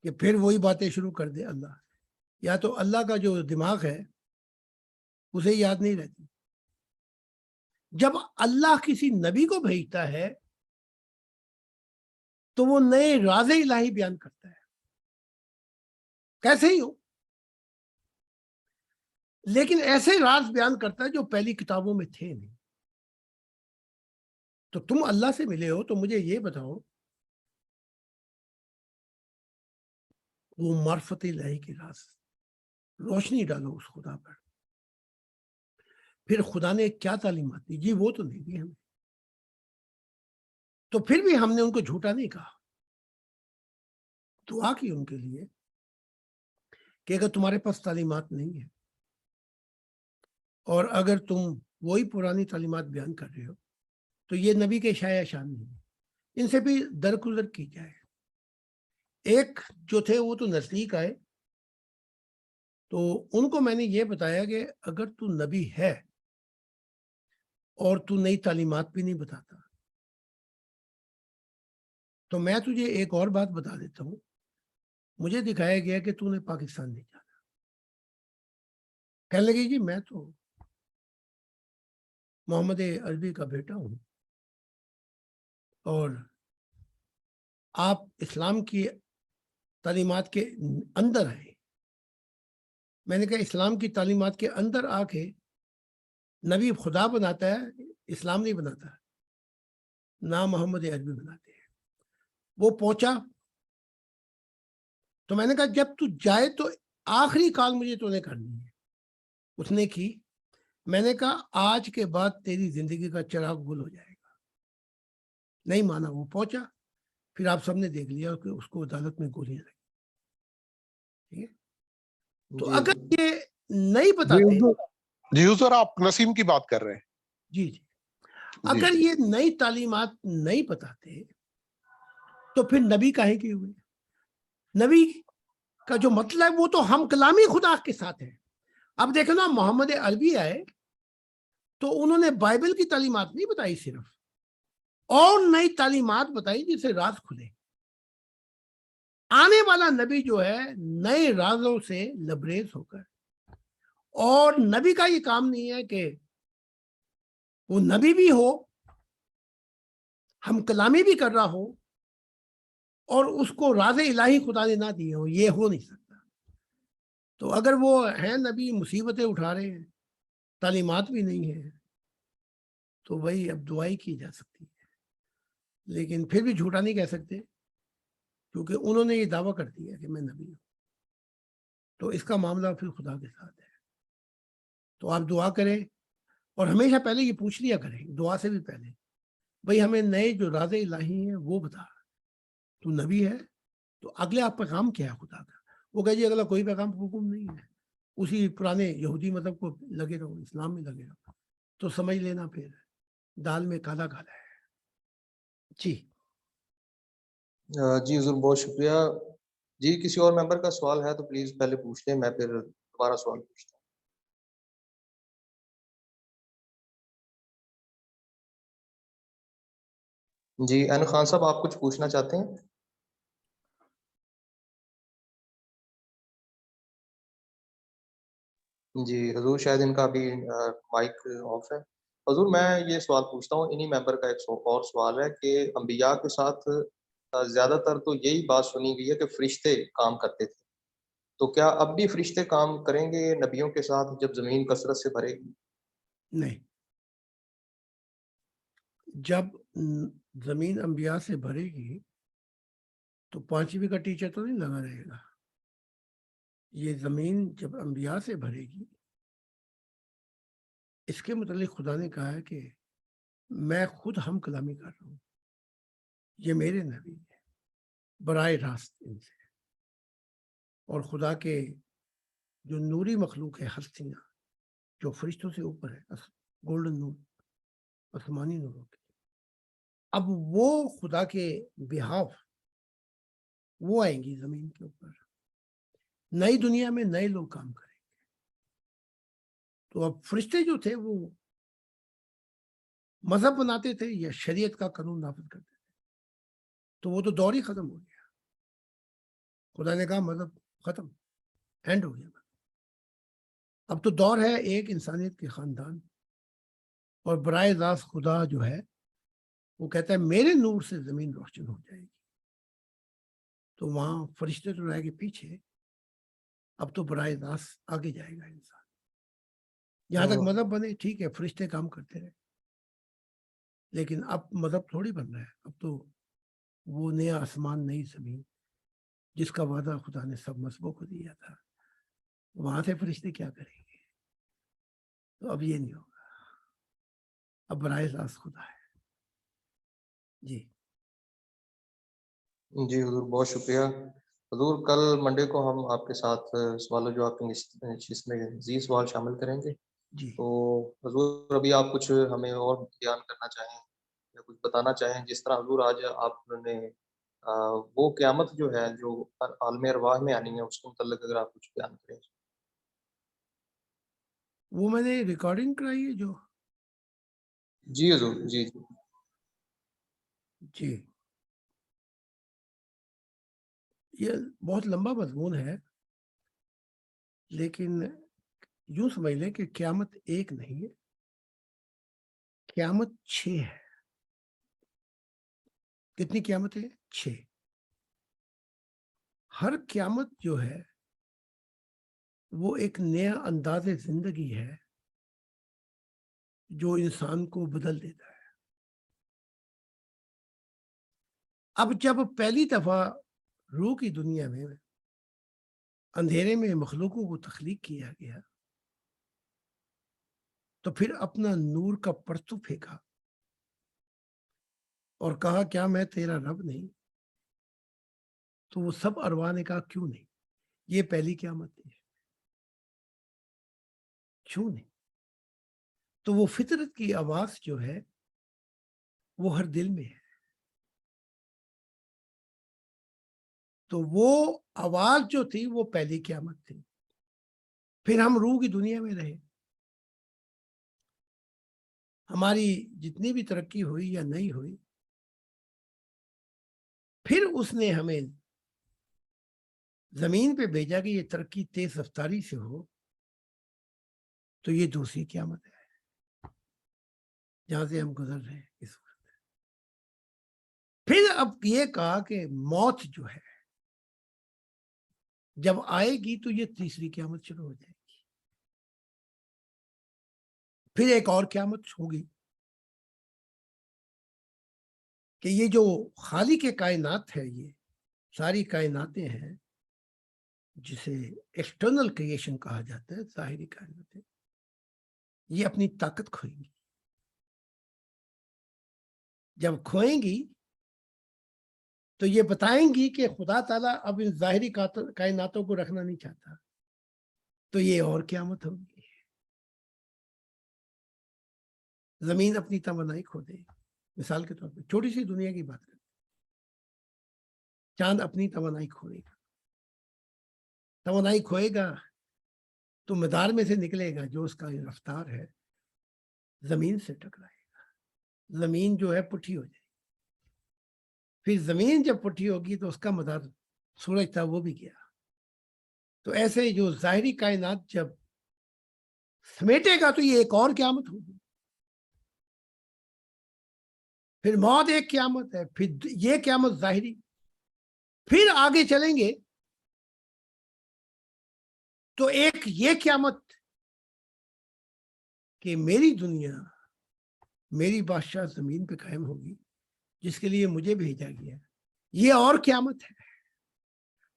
کہ پھر وہی باتیں شروع کر دے اللہ. یا تو اللہ کا جو دماغ ہے اسے یاد نہیں رہتی. جب اللہ کسی نبی کو بھیجتا ہے تو وہ نئے راز الہی بیان کرتا ہے, کیسے ہی ہو, لیکن ایسے راز بیان کرتا ہے جو پہلی کتابوں میں تھے نہیں. تو تم اللہ سے ملے ہو تو مجھے یہ بتاؤ وہ معرفت الہی کے راز, روشنی ڈالو اس خدا پر. پھر خدا نے کیا تعلیمات دی؟ جی وہ تو نہیں دی ہمیں. تو پھر بھی ہم نے ان کو جھوٹا نہیں کہا, دعا کی ان کے لیے کہ اگر تمہارے پاس تعلیمات نہیں ہے اور اگر تم وہی پرانی تعلیمات بیان کر رہے ہو تو یہ نبی کے شایع شان نہیں ہے, ان سے بھی درگزر کی جائے. ایک جو تھے وہ تو نزدیک آئے, تو ان کو میں نے یہ بتایا کہ اگر تو نبی ہے اور تو نئی تعلیمات بھی نہیں بتاتا تو میں تجھے ایک اور بات بتا دیتا ہوں. مجھے دکھایا گیا کہ تو نے پاکستان نہیں جانا. کہنے لگے جی میں تو محمد عربی کا بیٹا ہوں اور آپ اسلام کی تعلیمات کے اندر ہیں. میں نے کہا اسلام کی تعلیمات کے اندر آ کے نبی خدا بناتا ہے, اسلام نہیں بناتا, نہ محمد عربی بناتے ہیں. وہ پہنچا تو میں نے کہا جب تو جائے تو آخری کال مجھے تو نے کرنی ہے. اس نے کی. میں نے کہا آج کے بعد تیری زندگی کا چراغ گل ہو جائے گا. نہیں مانا, وہ پہنچا. پھر آپ سب نے دیکھ لیا کہ اس کو عدالت میں گولیاں لگی. ٹھیک ہے, تو اگر یہ نہیں بتاتے, جی حضور آپ نسیم کی بات کر رہے ہیں. جی جی, اگر یہ نئی تعلیمات نہیں بتاتے تو پھر نبی کاہے کے ہوئے؟ نبی کا جو مطلب وہ تو ہم کلامی خدا کے ساتھ ہے. اب دیکھو نا, محمد عربی آئے تو انہوں نے بائبل کی تعلیمات نہیں بتائی صرف, اور نئی تعلیمات بتائی جس سے راز کھلے. آنے والا نبی جو ہے نئے رازوں سے لبریز ہو کر, اور نبی کا یہ کام نہیں ہے کہ وہ نبی بھی ہو, ہم کلامی بھی کر رہا ہو اور اس کو راز الہی خدا نے نہ دیے ہو. یہ ہو نہیں سکتا. تو اگر وہ ہیں نبی, مصیبتیں اٹھا رہے ہیں, تعلیمات بھی نہیں ہے, تو وہی اب دعائی کی جا سکتی ہے. لیکن پھر بھی جھوٹا نہیں کہہ سکتے کیونکہ انہوں نے یہ دعویٰ کر دیا کہ میں نبی ہوں. تو اس کا معاملہ پھر خدا کے ساتھ ہے. تو آپ دعا کریں اور ہمیشہ پہلے یہ پوچھ لیا کریں دعا سے بھی پہلے, بھئی ہمیں نئے جو راز الہی ہیں وہ بتا. تو نبی ہے تو اگلے پیغام کیا ہے خدا کا؟ وہ کہے جی اگلا کوئی پیغام حکم نہیں ہے, اسی پرانے یہودی مذہب کو لگے رہو, اسلام میں لگے رہو. تو سمجھ لینا پھر دال میں کالا کالا ہے. جی جی حضور بہت شکریہ. جی کسی اور ممبر کا سوال ہے تو پلیز پہلے پوچھ لیں, میں پھر دوبارہ سوال پوچھتا ہوں. جی این خان صاحب آپ کچھ پوچھنا چاہتے ہیں؟ جی حضور شاید ان کا ابھی مائک آف ہے. حضور میں یہ سوال پوچھتا ہوں, انہی ممبر کا ایک اور سوال ہے کہ انبیاء کے ساتھ زیادہ تر تو یہی بات سنی گئی ہے کہ فرشتے کام کرتے تھے, تو کیا اب بھی فرشتے کام کریں گے نبیوں کے ساتھ جب زمین کثرت سے بھرے گی؟ نہیں, جب زمین انبیاء سے بھرے گی تو 5ویں کا ٹیچر تو نہیں لگا رہے گا. یہ زمین جب انبیاء سے بھرے گی, اس کے متعلق خدا نے کہا ہے کہ میں خود ہم کلامی کر رہا ہوں, یہ میرے نبی ہیں براہ راست ان سے. اور خدا کے جو نوری مخلوق ہے, ہستیاں جو فرشتوں سے اوپر ہے, گولڈن نور, آسمانی نوروں کے, اب وہ خدا کے بہاف وہ آئیں گی زمین کے اوپر, نئی دنیا میں نئے لوگ کام کریں گے. تو اب فرشتے جو تھے وہ مذہب بناتے تھے یا شریعت کا قانون نافذ کرتے تھے, تو وہ تو دور ہی ختم ہو گیا. خدا نے کہا مذہب ختم, اینڈ ہو گیا. اب تو دور ہے ایک انسانیت کے خاندان, اور براہ راست خدا جو ہے وہ کہتا ہے میرے نور سے زمین روشن ہو جائے گی. تو وہاں فرشتے تو رہ کے پیچھے, اب تو براہ راست آگے جائے گا انسان. جہاں تک مذہب بنے ٹھیک ہے, فرشتے کام کرتے رہے, لیکن اب مذہب تھوڑی بن رہا ہے. اب تو وہ نیا آسمان نئی زمین جس کا وعدہ خدا نے سب مذہبوں کو دیا تھا, وہاں سے فرشتے کیا کریں گے؟ تو اب یہ نہیں ہوگا, اب براہ راست خدا ہے. جی جی حضور بہت شکریہ. حضور کل منڈے کو ہم آپ کے ساتھ سوال و جواب کی نشست میں مزید سوال شامل کریں گے. جی تو حضور ابھی آپ کچھ ہمیں اور بیان کرنا چاہیں یا کچھ بتانا چاہیں, جس طرح حضور آج آپ نے وہ قیامت جو ہے جو عالم ارواح میں آنی ہے اس کے متعلق اگر آپ کچھ بیان کریں. وہ میں نے ریکارڈنگ کرائی ہے جو. جی حضور جی جی جی یہ بہت لمبا مضمون ہے, لیکن یوں سمجھ لیں کہ قیامت ایک نہیں ہے, قیامت 6 ہے. کتنی قیامت ہے؟ 6. ہر قیامت جو ہے وہ ایک نیا انداز زندگی ہے جو انسان کو بدل دیتا ہے. اب جب پہلی دفعہ روح کی دنیا میں اندھیرے میں مخلوقوں کو تخلیق کیا گیا, تو پھر اپنا نور کا پرتو پھینکا اور کہا کیا میں تیرا رب نہیں؟ تو وہ سب ارواح نے کہا کیوں نہیں. یہ پہلی قیامت تھی. کیوں نہیں؟ تو وہ فطرت کی آواز جو ہے وہ ہر دل میں ہے. تو وہ آواز جو تھی وہ پہلی قیامت تھی. پھر ہم روح کی دنیا میں رہے, ہماری جتنی بھی ترقی ہوئی یا نہیں ہوئی, پھر اس نے ہمیں زمین پہ بھیجا کہ یہ ترقی تیز رفتاری سے ہو. تو یہ دوسری قیامت ہے جہاں سے ہم گزر رہے ہیں اس وقت. پھر اب یہ کہا کہ موت جو ہے جب آئے گی تو یہ تیسری قیامت شروع ہو جائے گی. پھر ایک اور قیامت ہوگی کہ یہ جو خالق کے کائنات ہے, یہ ساری کائناتیں ہیں جسے ایکسٹرنل کریشن کہا جاتا ہے, ظاہری کائناتیں, یہ اپنی طاقت کھوئیں گی. جب کھوئیں گی تو یہ بتائیں گی کہ خدا تعالیٰ اب ان ظاہری کائناتوں کو رکھنا نہیں چاہتا. تو یہ اور قیامت ہوگی. زمین اپنی توانائی کھو دے. مثال کے طور پہ چھوٹی سی دنیا کی بات کریں, چاند اپنی توانائی کھوئے گا. توانائی کھوئے گا تو مدار میں سے نکلے گا جو اس کا رفتار ہے, زمین سے ٹکرائے گا. زمین جو ہے پٹھی ہو جائے گی. پھر زمین جب پٹھی ہوگی تو اس کا مدار سورج تھا وہ بھی گیا. تو ایسے ہی جو ظاہری کائنات جب سمیٹے گا تو یہ ایک اور قیامت ہوگی. پھر موت ایک قیامت ہے, پھر یہ قیامت ظاہری. پھر آگے چلیں گے تو ایک یہ قیامت کہ میری دنیا, میری بادشاہ زمین پہ قائم ہوگی جس کے لیے مجھے بھیجا گیا. یہ اور قیامت ہے.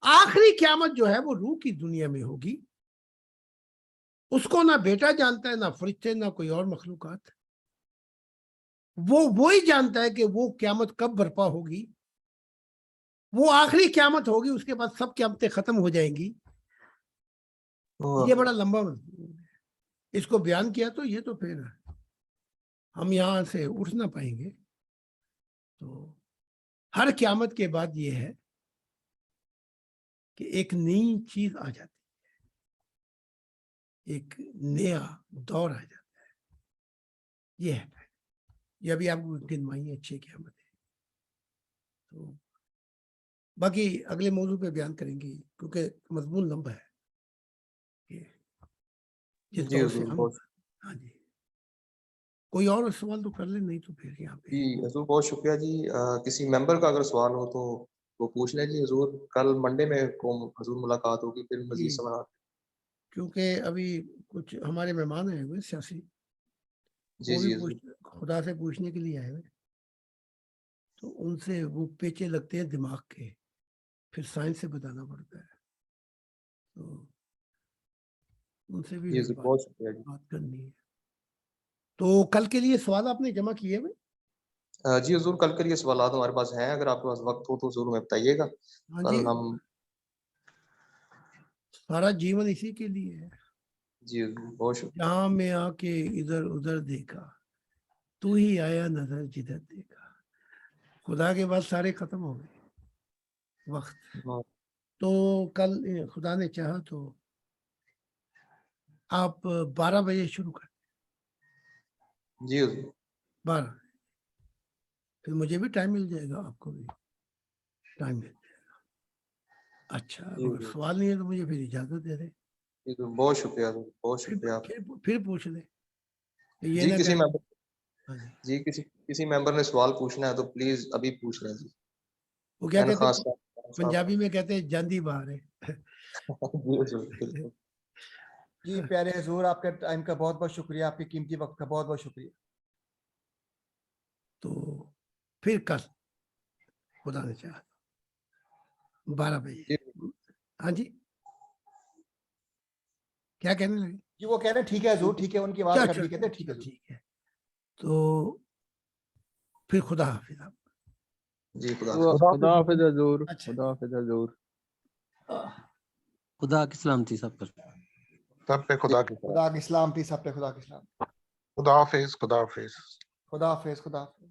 آخری قیامت جو ہے وہ روح کی دنیا میں ہوگی. اس کو نہ بیٹا جانتا ہے, نہ فرشتے, نہ کوئی اور مخلوقات. وہی جانتا ہے کہ وہ قیامت کب برپا ہوگی. وہ آخری قیامت ہوگی, اس کے بعد سب قیامتیں ختم ہو جائیں گی. یہ بڑا لمبا مضمون ہے. اس کو بیان کیا تو یہ تو پھر ہم یہاں سے اٹھ نہ پائیں گے. تو ہر قیامت کے بعد یہ ہے کہ ایک نئی چیز آ جاتی ہے, ایک نیا دور آ جاتا ہے. یہ ہے, یہ ابھی آپ کو گنوائی ہے 6 قیامت ہے. تو باقی اگلے موضوع پہ بیان کریں گے کیونکہ مضمون لمبا ہے کہ جس جی دور سے حضور ہم. بہت ہاں جی, کوئی اور سوال تو کر لیں, نہیں تو پھر یہاں پہ. جی حضور بہت شکریہ جی. کسی ممبر کا اگر سوال ہو تو وہ پوچھ لیں جی. حضور کل منڈے میں حضور ملاقات ہوگی, پھر مزید جی, سوالات. کیونکہ ابھی کچھ ہمارے مہمان آئے ہوئے سیاسی, جی وہ جی بھی حضور. خدا سے پوچھنے کے لیے آئے ہوئے, تو ان سے وہ پیچے لگتے ہیں دماغ کے, پھر سائنس سے بتانا پڑتا ہے, تو ان سے بھی جی حضور بہت شکریہ جی. بات کرنی ہے. تو کل کے لیے سوال آپ نے جمع کیے ہوئے؟ جی حضور کل کے لیے سوالات ہمارے پاس ہیں, اگر آپ کے پاس وقت ہو تو ضرور ہمیں بتائیے گا. ہاں کل جی, ہم. سارا جیون اسی کے لیے ہے. جی حضور بہت شکریہ. جہاں میں آ کے ادھر ادھر دیکھا, تو ہی آیا نظر جدھر دیکھا. خدا کے بعد سارے ختم ہو گئے وقت. تو کل خدا نے چاہا تو آپ 12 بجے شروع کر, جی حضور. 12, پھر مجھے بھی ٹائم مل جائے گا, آپ کو بھی ٹائم مل جائے گا. اچھا, جی اگر حضور. سوال نہیں ہے تو مجھے پھر اجازت دے دیں, جی حضور بہت شکریہ حضور, بہت شکریہ آپ. پھر پوچھ لیں. یہ جی نہ کسی کہیں. ممبر ہاں جی, جی کسی ممبر نے سوال پوچھنا ہے تو پلیز ابھی پوچھ لیں جی. وہ کیا کہتے خاص ہیں پنجابی میں کہتے ہیں جاندی باہر ہے. جی حضور بالکل. جی پیارے حضور, آپ کے ٹائم کا بہت بہت شکریہ, آپ کے قیمتی وقت کا بہت بہت شکریہ. تو پھر کل خدا نے چاہا 12 بجے. ہاں جی, کیا کہنے لگے؟ جی وہ کہہ رہے ہیں ٹھیک ہے حضور, ٹھیک ہے, ان کی آواز کٹ گئی, کہتے ہیں ٹھیک ہے حضور. ٹھیک ہے. تو پھر خدا حافظ. آپ جی خدا حافظ. خدا حافظ حضور. اچھا, خدا حافظ حضور. خدا کی سلامتی سب پر. سب پہ خدا کی خدا کی سلامتی, سب پہ خدا کی سلامتی. خدا حافظ. خدا حافظ. خدا حافظ. خدا حافظ.